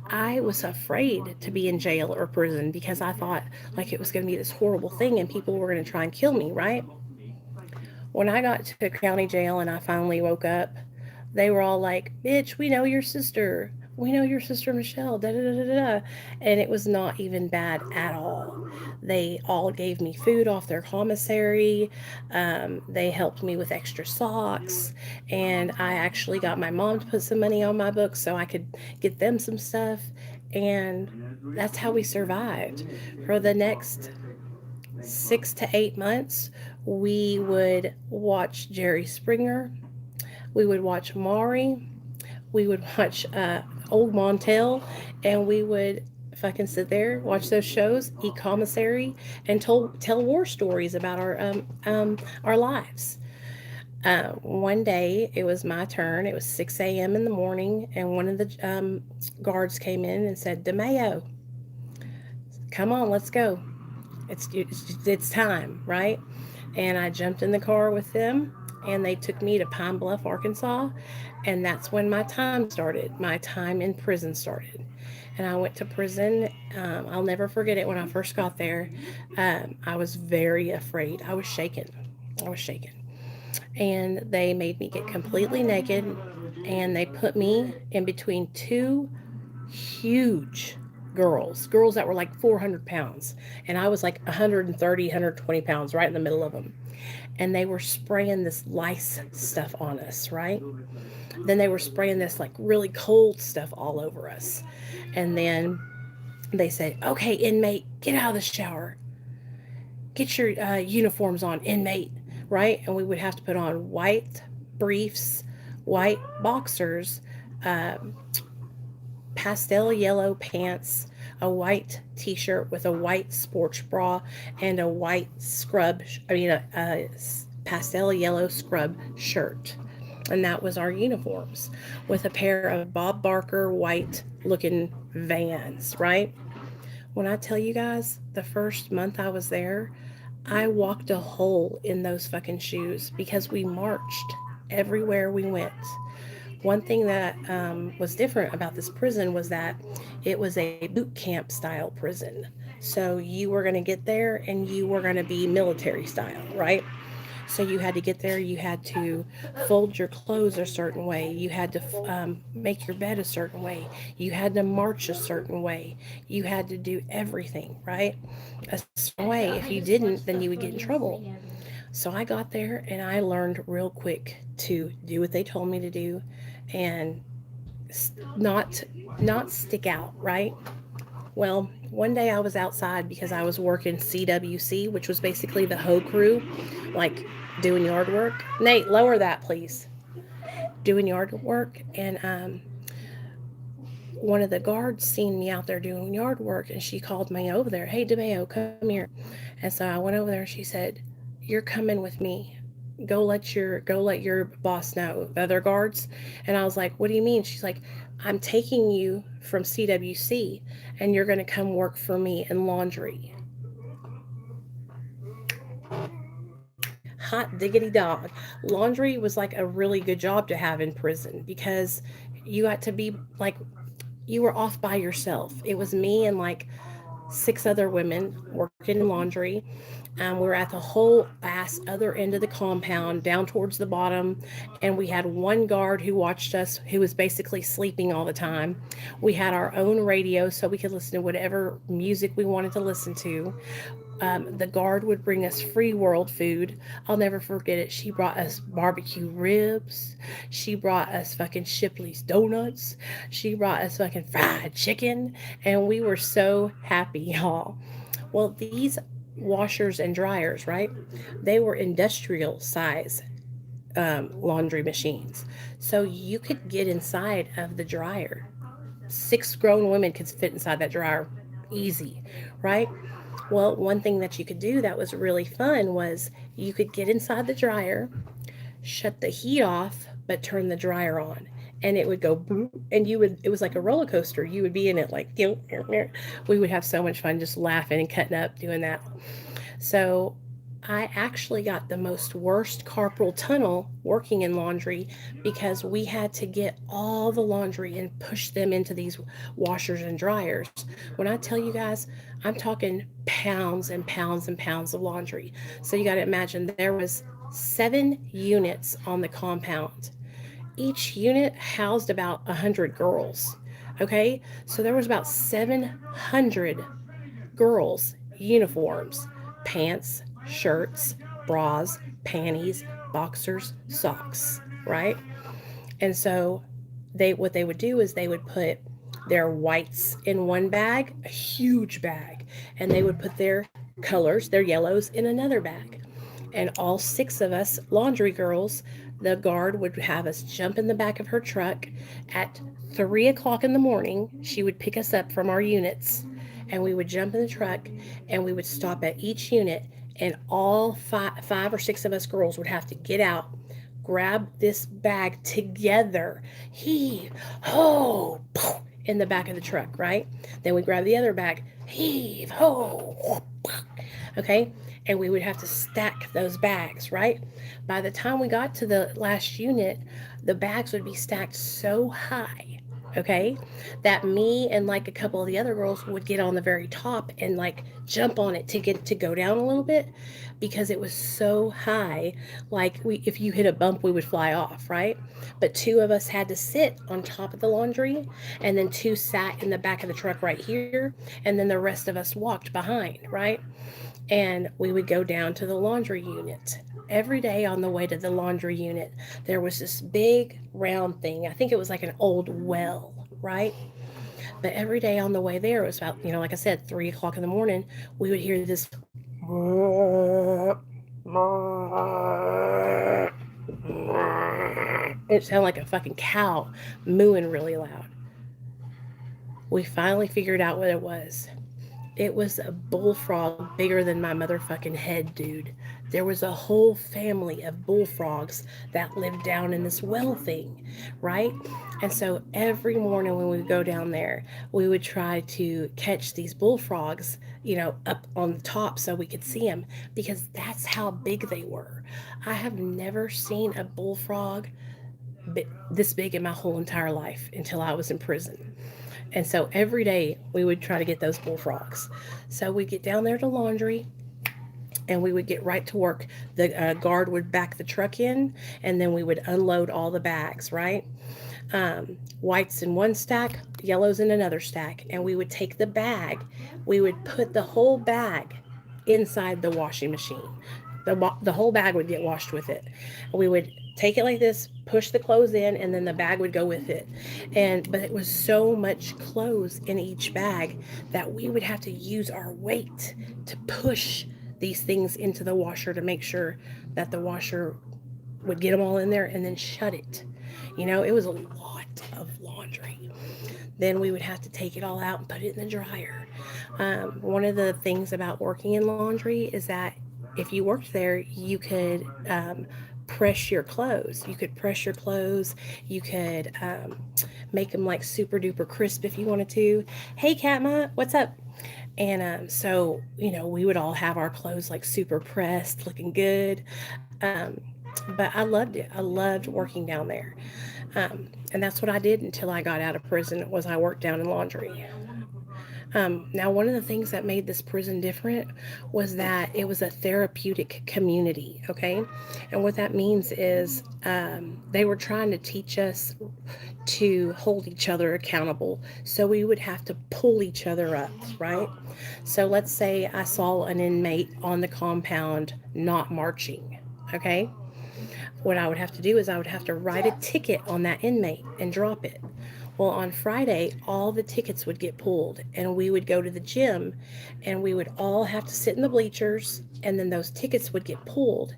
Speaker 1: I was afraid to be in jail or prison because I thought like it was going to be this horrible thing and people were going to try and kill me, right? When I got to county jail and I finally woke up, they were all like, "Bitch, we know your sister. We know your sister Michelle." Da da da da da. And it was not even bad at all. They all gave me food off their commissary. They helped me with extra socks, and I actually got my mom to put some money on my books so I could get them some stuff. And that's how we survived for the next 6 to 8 months. We would watch Jerry Springer. We would watch Maury. We would watch Old Montel, and we would fucking sit there, watch those shows, eat commissary, and tell war stories about our lives. One day, it was my turn. It was 6 a.m. in the morning, and one of the guards came in and said, "DeMayo, come on, let's go. It's time, right?" And I jumped in the car with them, and they took me to Pine Bluff, Arkansas, and that's when my time started. My time in prison started, and I went to prison. I'll never forget it. When I first got there, I was very afraid. I was shaken. I was shaken, and they made me get completely naked, and they put me in between two huge girls that were like 400 pounds, and I was like 130, 120 pounds, right in the middle of them. And they were spraying this lice stuff on us, right? Then they were spraying this like really cold stuff all over us. And then they said, "Okay, inmate, get out of the shower. Get your uniforms on, inmate," right? And we would have to put on white briefs, white boxers, uh, pastel yellow pants, a white t-shirt with a white sports bra, and a white a pastel yellow scrub shirt. And that was our uniforms, with a pair of Bob Barker white looking Vans, right? When I tell you guys, the first month I was there, I walked a hole in those fucking shoes because we marched everywhere we went. One thing that was different about this prison was that it was a boot camp style prison. So you were going to get there and you were going to be military style, right? So you had to get there, you had to fold your clothes a certain way, you had to make your bed a certain way, you had to march a certain way, you had to do everything, right? A certain way. If you didn't, then you would get in trouble. So I got there and I learned real quick to do what they told me to do and not stick out, right? Well, one day I was outside because I was working CWC, which was basically the hoe crew, like doing yard work. Nate, lower that, please. Doing yard work, and one of the guards seen me out there doing yard work, and she called me over there. "Hey, DeMayo, come here." And so I went over there, and she said, "You're coming with me. Go let your boss know, the other guards." And I was like, "What do you mean?" She's like, "I'm taking you from CWC, and you're going to come work for me in laundry." Hot diggity dog. Laundry was like a really good job to have in prison because you got to be like, you were off by yourself. It was me and like 6 other women working in laundry. We were at the whole ass other end of the compound, down towards the bottom, and we had one guard who watched us, who was basically sleeping all the time. We had our own radio so we could listen to whatever music we wanted to listen to. The guard would bring us free world food. I'll never forget it. She brought us barbecue ribs. She brought us fucking Shipley's donuts. She brought us fucking fried chicken. And we were so happy, y'all. Well, these washers and dryers, right? They were industrial size laundry machines. So you could get inside of the dryer. 6 grown women could fit inside that dryer easy, right? Well, one thing that you could do that was really fun was you could get inside the dryer, shut the heat off, but turn the dryer on. And it would go boop, and it was like a roller coaster. You would be in it like, we would have so much fun just laughing and cutting up doing that. So I actually got the most worst carpal tunnel working in laundry because we had to get all the laundry and push them into these washers and dryers. When I tell you guys, I'm talking pounds and pounds and pounds of laundry. So you got to imagine there was 7 units on the compound. Each unit housed about 100 girls. Okay, so there was about 700 girls' uniforms, pants, shirts, bras, panties, boxers, socks, right? And so what they would do is they would put their whites in one bag, a huge bag, and they would put their colors, their yellows in another bag. And all 6 of us laundry girls, the guard would have us jump in the back of her truck at 3 o'clock in the morning. She would pick us up from our units, and we would jump in the truck, and we would stop at each unit, and all five or six of us girls would have to get out, grab this bag together, heave, ho, in the back of the truck, right? Then we grab the other bag, heave, ho, okay? And we would have to stack those bags, right? By the time we got to the last unit, the bags would be stacked so high, okay, that me and like a couple of the other girls would get on the very top and like jump on it to get to go down a little bit because it was so high. Like if you hit a bump, we would fly off, right? But 2 of us had to sit on top of the laundry, and then 2 sat in the back of the truck right here, and then the rest of us walked behind, right? And we would go down to the laundry unit. Every day on the way to the laundry unit, there was this big round thing. I think it was like an old well, right? But every day on the way there, it was about, like I said, 3 o'clock in the morning, we would hear this. It sounded like a fucking cow mooing really loud. We finally figured out what it was. It was a bullfrog bigger than my motherfucking head, dude. There was a whole family of bullfrogs that lived down in this well thing, right? And so every morning when we would go down there, we would try to catch these bullfrogs, up on the top so we could see them because that's how big they were. I have never seen a bullfrog this big in my whole entire life until I was in prison. And so every day we would try to get those bullfrogs. So we'd get down there to laundry and we would get right to work. The guard would back the truck in, and then we would unload all the bags, right? Whites in one stack, yellows in another stack. And we would take the bag, we would put the whole bag inside the washing machine. The whole bag would get washed with it. We would take it like this, push the clothes in, and then the bag would go with it. But it was so much clothes in each bag that we would have to use our weight to push these things into the washer to make sure that the washer would get them all in there and then shut it. It was a lot of laundry. Then we would have to take it all out and put it in the dryer. One of the things about working in laundry is that if you worked there, you could press your clothes. You could press your clothes. You could make them like super duper crisp if you wanted to. Hey, Katma, what's up? And so, we would all have our clothes like super pressed, looking good. But I loved it. I loved working down there. And that's what I did until I got out of prison was I worked down in laundry. Now, one of the things that made this prison different was that it was a therapeutic community, okay? And what that means is they were trying to teach us to hold each other accountable. So we would have to pull each other up, right? So let's say I saw an inmate on the compound not marching, okay? What I would have to do is I would have to write a ticket on that inmate and drop it. Well, on Friday, all the tickets would get pulled, and we would go to the gym, and we would all have to sit in the bleachers, and then those tickets would get pulled,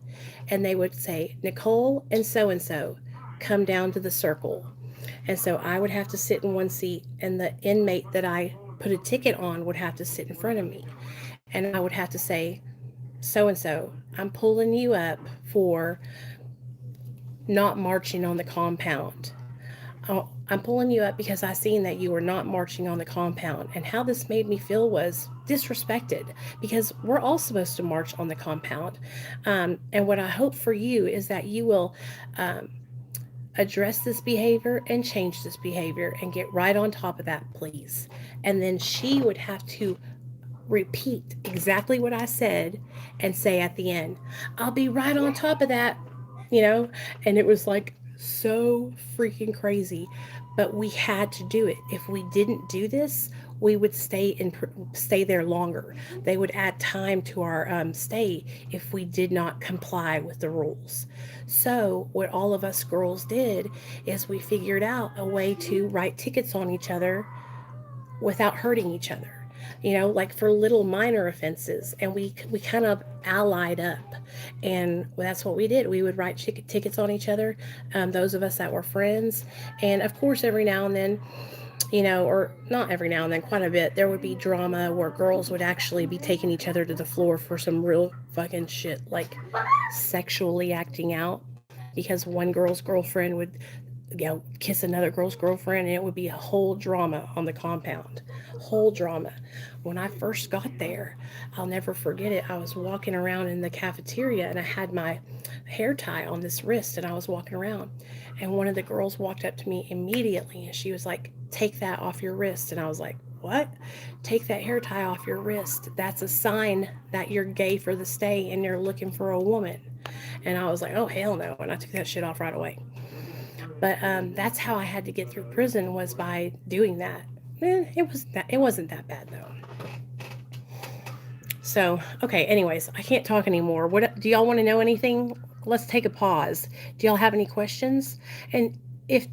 Speaker 1: and they would say, Nicole and so, come down to the circle. And so I would have to sit in one seat, and the inmate that I put a ticket on would have to sit in front of me. And I would have to say, so, I'm pulling you up for not marching on the compound. I'm pulling you up because I seen that you were not marching on the compound. And how this made me feel was disrespected, because we're all supposed to march on the compound. And what I hope for you is that you will address this behavior and change this behavior and get right on top of that, please. And then she would have to repeat exactly what I said and say at the end, I'll be right on top of that, you know? And it was like so freaking crazy. But we had to do it. If we didn't do this, we would stay there longer. They would add time to our stay if we did not comply with the rules. So what all of us girls did is we figured out a way to write tickets on each other without hurting each other, like for little minor offenses. And we kind of allied up, and that's what we did. We would write tickets on each other, those of us that were friends. And of course, every now and then, or not every now and then, quite a bit, there would be drama where girls would actually be taking each other to the floor for some real fucking shit, like sexually acting out, because one girl's girlfriend would kiss another girl's girlfriend, and it would be a whole drama on the compound. Whole drama. When I first got there, I'll never forget it. I was walking around in the cafeteria, and I had my hair tie on this wrist, and I was walking around, and one of the girls walked up to me immediately, and she was like, take that off your wrist. And I was like, what? Take that hair tie off your wrist. That's a sign that you're gay for the stay and you're looking for a woman. And I was like, oh, hell no. And I took that shit off right away. But that's how I had to get through prison, was by doing that. It wasn't that bad though. So, okay, anyways, I can't talk anymore. What do y'all want to know anything? Let's take a pause. Do y'all have any questions? And if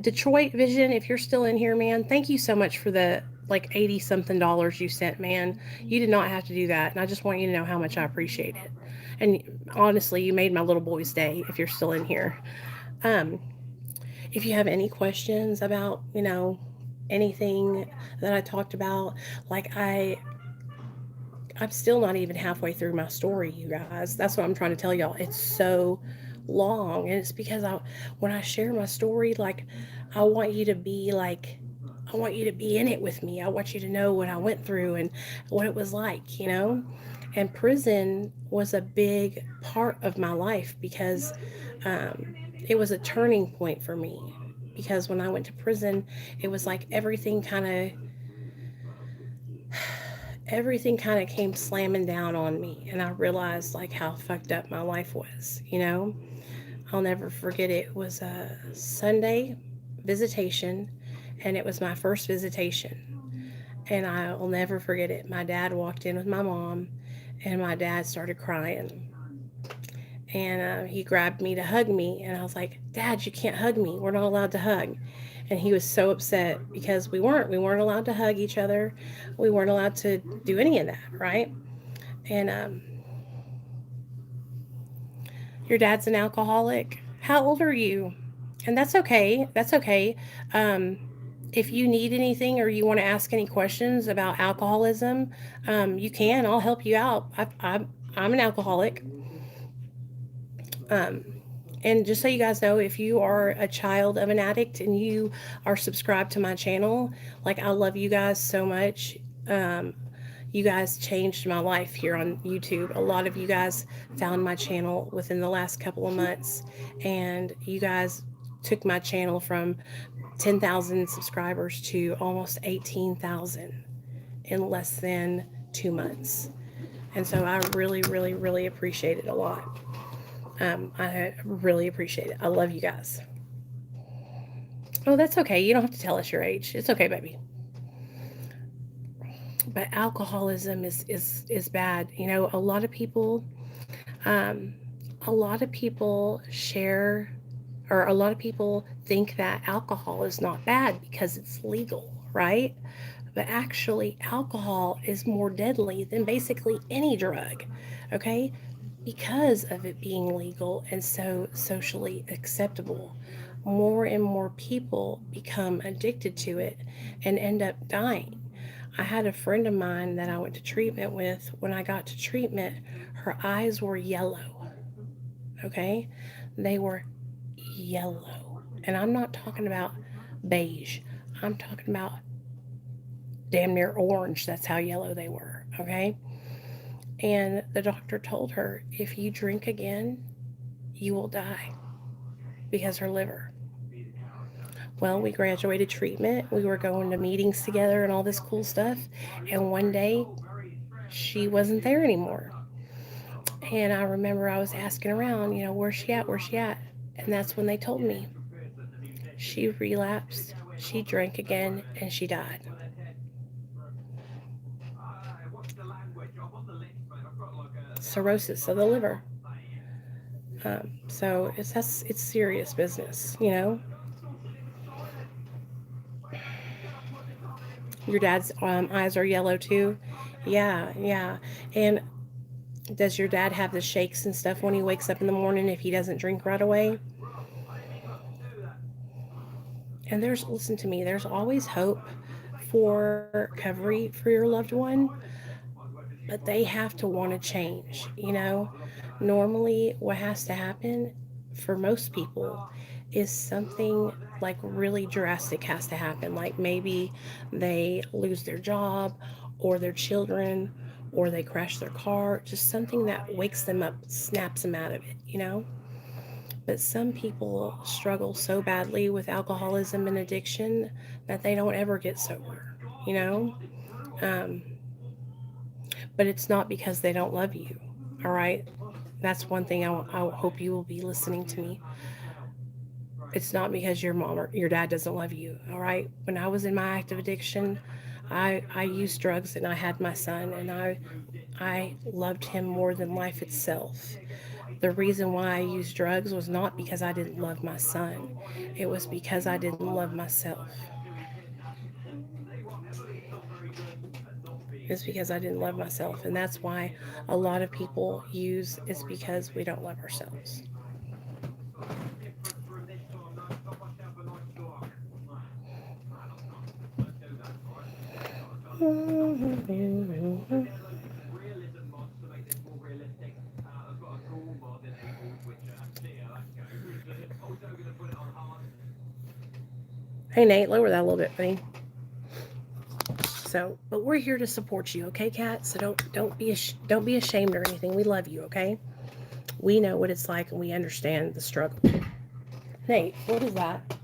Speaker 1: Detroit Vision, if you're still in here, man, thank you so much for the like 80 something dollars you sent, man. You did not have to do that, and I just want you to know how much I appreciate it. And honestly, you made my little boy's day if you're still in here. If you have any questions about, anything that I talked about, like I'm still not even halfway through my story, you guys. That's what I'm trying to tell y'all. It's so long, and it's because when I share my story, like I want you to be in it with me. I want you to know what I went through and what it was like, And prison was a big part of my life, because it was a turning point for me. Because when I went to prison, it was like everything kind of came slamming down on me, and I realized like how fucked up my life was. I'll never forget it. It was a Sunday visitation, and it was my first visitation, and I'll never forget it. My dad walked in with my mom, and my dad started crying, and he grabbed me to hug me, and I was like, Dad, you can't hug me, we're not allowed to hug. And he was so upset, because we weren't allowed to hug each other, we weren't allowed to do any of that, right? And your dad's an alcoholic. How old are you? And that's okay. If you need anything, or you want to ask any questions about alcoholism, you can. I'll help you out. I'm an alcoholic. And just so you guys know, if you are a child of an addict and you are subscribed to my channel, like, I love you guys so much. You guys changed my life here on YouTube. A lot of you guys found my channel within the last couple of months, and you guys took my channel from 10,000 subscribers to almost 18,000 in less than 2 months. And so I really, really, really appreciate it a lot. I really appreciate it. I love you guys. Oh, that's okay. You don't have to tell us your age. It's okay, baby. But alcoholism is bad. A lot of people share or a lot of people think that alcohol is not bad because it's legal, right? But actually, alcohol is more deadly than basically any drug, okay? Because of it being legal and so socially acceptable. More and more people become addicted to it and end up dying. I had a friend of mine that I went to treatment with. When I got to treatment, her eyes were yellow, okay? They were yellow. And I'm not talking about beige, I'm talking about damn near orange. That's how yellow they were, okay? And the doctor told her, if you drink again, you will die because her liver. Well, we graduated treatment. We were going to meetings together and all this cool stuff. And one day, she wasn't there anymore. And I remember I was asking around, where's she at? Where's she at? And that's when they told me she relapsed, she drank again, and she died. Cirrhosis of the liver. So it's serious business. Your dad's eyes are yellow too. Yeah, yeah. And does your dad have the shakes and stuff when he wakes up in the morning if he doesn't drink right away? And listen to me, there's always hope for recovery for your loved one, but they have to want to change. Normally, what has to happen for most people is something like really drastic has to happen. Like maybe they lose their job or their children or they crash their car, just something that wakes them up, snaps them out of it. But some people struggle so badly with alcoholism and addiction that they don't ever get sober. Um, but it's not because they don't love you, all right? That's one thing I hope you will be listening to me. It's not because your mom or your dad doesn't love you, all right? When I was in my active addiction, I used drugs and I had my son, and I loved him more than life itself. The reason why I used drugs was not because I didn't love my son. It was because I didn't love myself. It's because I didn't love myself. And that's why a lot of people use is because we don't love ourselves. Hey Nate, lower that a little bit, buddy. So, but we're here to support you, okay, Kat? So don't be ashamed or anything. We love you, okay? We know what it's like, and we understand the struggle. Nate, what is that?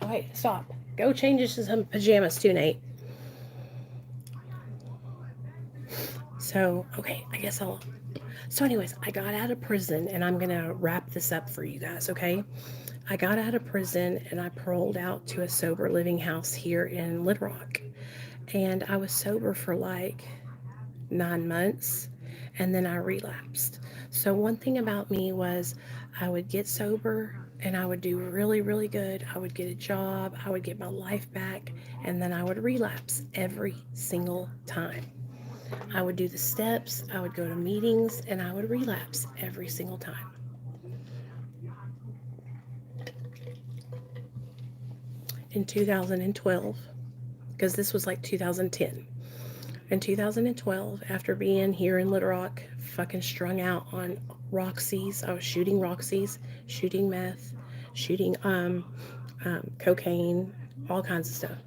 Speaker 1: Oh, hey, stop. Go change into some pajamas too, Nate. So, okay, I guess I'll. So, anyways, I got out of prison, and I'm gonna wrap this up for you guys, okay? I got out of prison and I paroled out to a sober living house here in Little Rock. And I was sober for like 9 months and then I relapsed. So, one thing about me was I would get sober and I would do really, really good. I would get a job, I would get my life back, and then I would relapse every single time. I would do the steps, I would go to meetings, and I would relapse every single time. In 2012, because this was like 2010. In 2012, after being here in Little Rock, fucking strung out on Roxy's, I was shooting Roxy's, shooting meth, shooting cocaine, all kinds of stuff.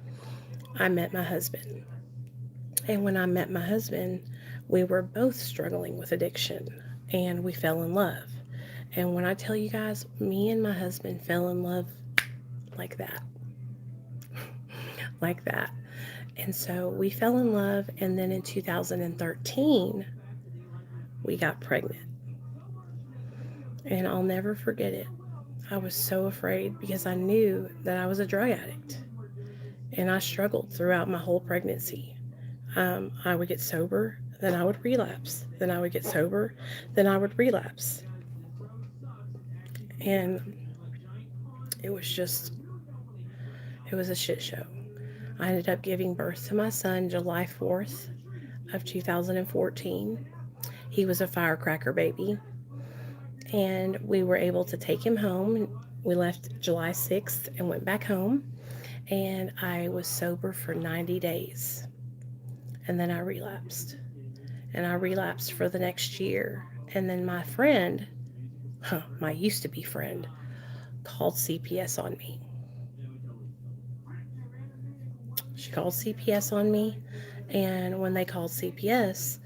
Speaker 1: I met my husband. And when I met my husband, we were both struggling with addiction and we fell in love. And when I tell you guys, me and my husband fell in love like that. Like that. And so we fell in love, and then in 2013, we got pregnant. And I'll never forget it. I was so afraid because I knew that I was a drug addict. And I struggled throughout my whole pregnancy. I would get sober, then I would relapse. Then I would get sober, then I would relapse. And It was just, it was a shit show. I ended up giving birth to my son July 4th of 2014. He was a firecracker baby, and we were able to take him home. We left July 6th and went back home, and I was sober for 90 days. And then I relapsed. And I relapsed for the next year. And then my friend, my used to be friend, called CPS on me. She called CPS on me, and when they called CPS,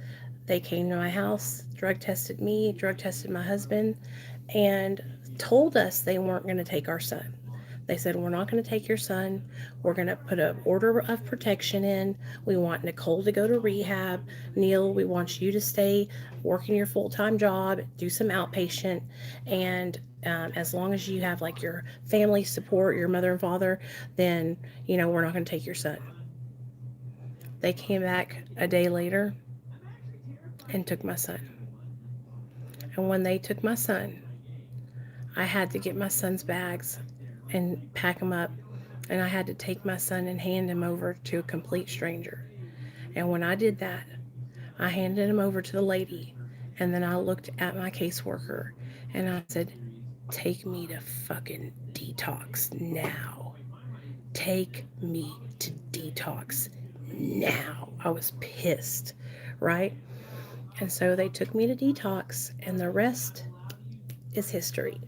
Speaker 1: they came to my house, drug tested me, drug tested my husband, and told us they weren't going to take our son. They said, we're not going to take your son. We're going to put an order of protection in. We want Nicole to go to rehab. Neil, we want you to stay working your full-time job, do some outpatient, and as long as you have like your family support, your mother and father, then, we're not going to take your son. They came back a day later and took my son. And when they took my son, I had to get my son's bags and pack them up, and I had to take my son and hand him over to a complete stranger. And when I did that, I handed him over to the lady, and then I looked at my caseworker and I said, take me to fucking detox now. Take me to detox now. I was pissed, right? And so they took me to detox, and the rest is history.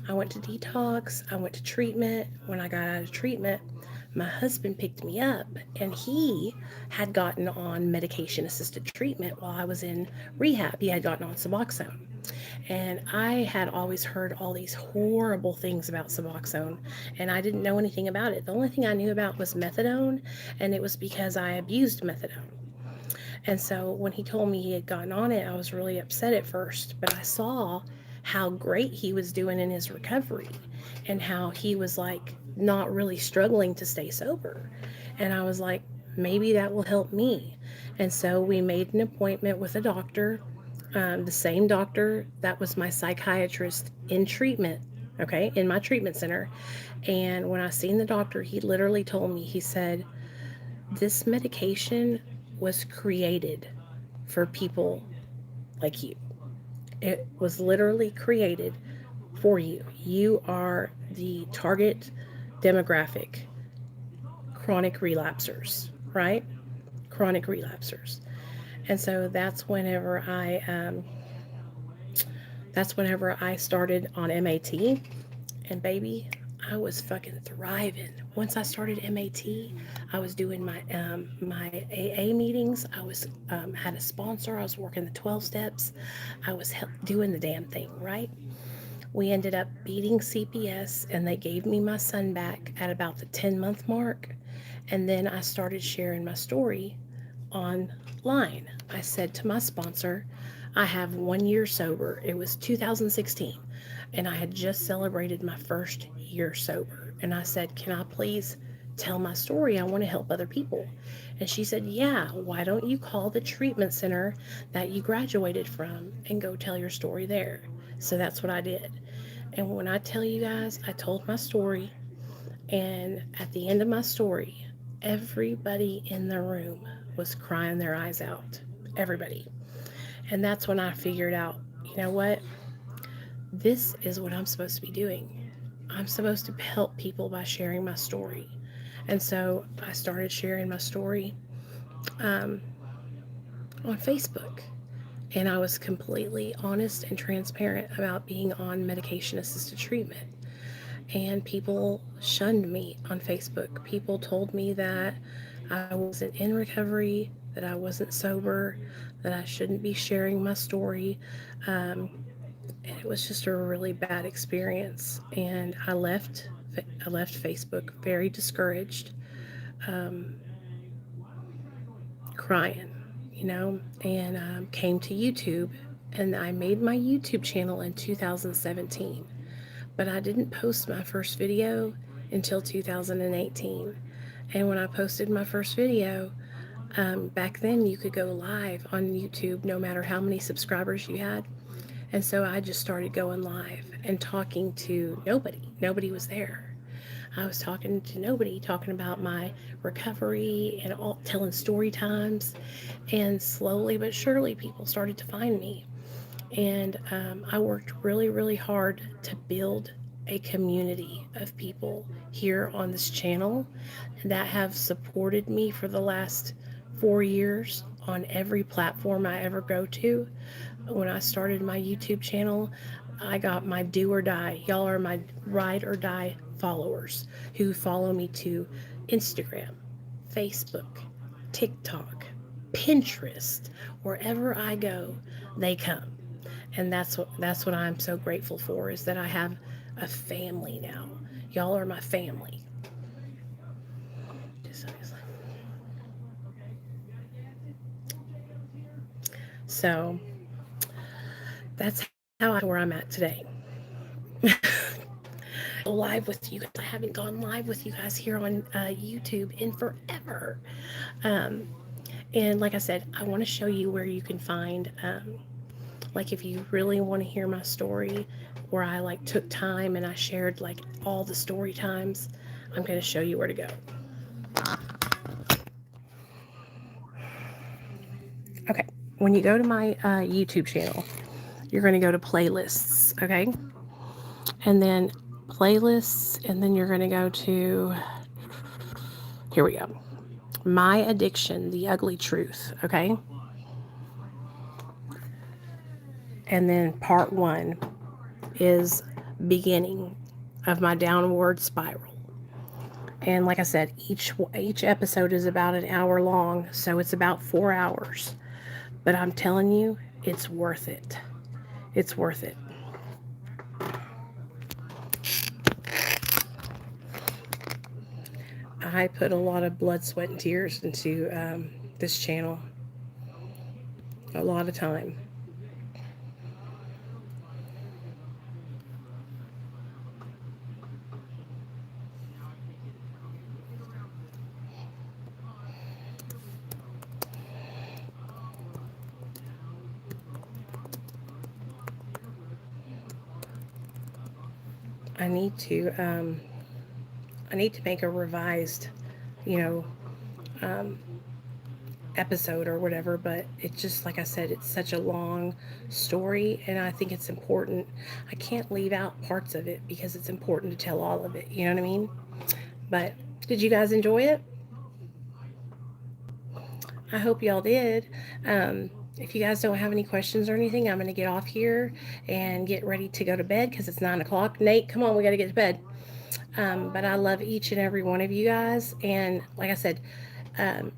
Speaker 1: I went to detox, I went to treatment. When I got out of treatment, my husband picked me up, and he had gotten on medication assisted treatment while I was in rehab. He had gotten on Suboxone. And I had always heard all these horrible things about Suboxone, and I didn't know anything about it. The only thing I knew about was methadone, and it was because I abused methadone. And so when he told me he had gotten on it, I was really upset at first, but I saw how great he was doing in his recovery and how he was like not really struggling to stay sober. And I was like, maybe that will help me. And so we made an appointment with a doctor, the same doctor that was my psychiatrist in treatment, okay, in my treatment center. And when I seen the doctor, he literally told me, he said, this medication was created for people like you. It was literally created for you. You are the target demographic, chronic relapsers, right? Chronic relapsers. And so that's whenever I started on MAT, and baby, I was fucking thriving. Once I started MAT, I was doing my AA meetings. I was had a sponsor. I was working the 12 steps. I was doing the damn thing, right? We ended up beating CPS, and they gave me my son back at about the 10-month mark. And then I started sharing my story online. I said to my sponsor, I have 1 year sober. It was 2016, and I had just celebrated my first year sober. And I said, can I please tell my story? I want to help other people. And she said, yeah, why don't you call the treatment center that you graduated from and go tell your story there? So that's what I did. And when I tell you guys, I told my story, and at the end of my story, everybody in the room was crying their eyes out. Everybody. And that's when I figured out, you know what? This is what I'm supposed to be doing. I'm supposed to help people by sharing my story. And so I started sharing my story on Facebook. And I was completely honest and transparent about being on medication assisted treatment. And people shunned me on Facebook. People told me that I wasn't in recovery, that I wasn't sober, that I shouldn't be sharing my story. And it was just a really bad experience. And I left Facebook very discouraged, crying, and came to YouTube. And I made my YouTube channel in 2017. But I didn't post my first video until 2018. And when I posted my first video, back then you could go live on YouTube no matter how many subscribers you had. And so I just started going live and talking to nobody. Nobody was there. I was talking to nobody, talking about my recovery and all, telling story times. And slowly but surely, people started to find me. And I worked really, really hard to build a community of people here on this channel that have supported me for the last 4 years on every platform I ever go to. When I started my YouTube channel, I got my do or die. Y'all are my ride or die followers who follow me to Instagram, Facebook, TikTok, Pinterest. Wherever I go, they come. And that's what I'm so grateful for, is that I have a family now. Y'all are my family. So that's how where I'm at today. Live with you guys. I haven't gone live with you guys here on YouTube in forever. Um, and like I said, I want to show you where you can find, like, if you really want to hear my story, where I like took time and I shared like all the story times. I'm going to show you where to go. Okay, when you go to my YouTube channel, you're going to go to playlists, okay? And then playlists, and then you're going to go to, here we go, My Addiction, The Ugly Truth, okay? And then part 1 is beginning of my downward spiral. And like I said, each episode is about an hour long, so it's about 4 hours. But I'm telling you, it's worth it. It's worth it. I put a lot of blood, sweat, and tears into this channel. A lot of time. I need to make a revised, you know, episode or whatever, but it's just, like I said, it's such a long story, and I think it's important. I can't leave out parts of it because it's important to tell all of it, you know what I mean? But did you guys enjoy it? I hope y'all did. If you guys don't have any questions or anything, I'm going to get off here and get ready to go to bed because it's 9 o'clock. Nate, come on, we got to get to bed. But I love each and every one of you guys. And like I said,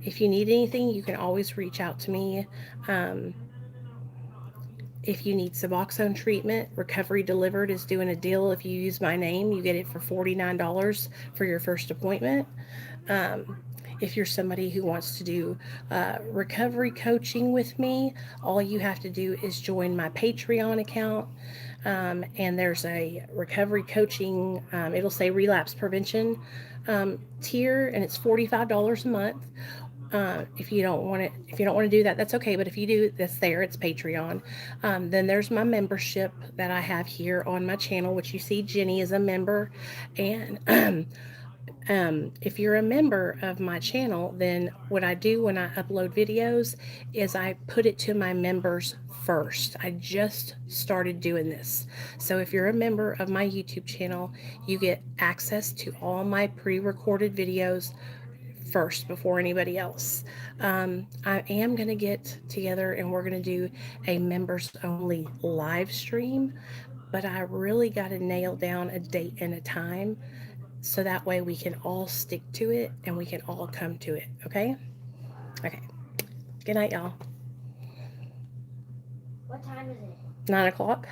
Speaker 1: if you need anything, you can always reach out to me. If you need Suboxone treatment, Recovery Delivered is doing a deal. If you use my name, you get it for $49 for your first appointment. If you're somebody who wants to do recovery coaching with me, all you have to do is join my Patreon account. And there's a recovery coaching, it'll say relapse prevention tier, and it's $45 a month. If you don't want to do that, that's okay. But if you do, that's there. It's Patreon. Then there's my membership that I have here on my channel, which you see Jenny is a member. And if you're a member of my channel, then what I do when I upload videos is I put it to my members first. I just started doing this. So if you're a member of my YouTube channel, you get access to all my pre-recorded videos first before anybody else. I am going to get together and we're going to do a members only live stream, but I really got to nail down a date and a time so that way we can all stick to it and we can all come to it. Okay? Okay. Good night, y'all.
Speaker 2: What time is it?
Speaker 1: 9 o'clock.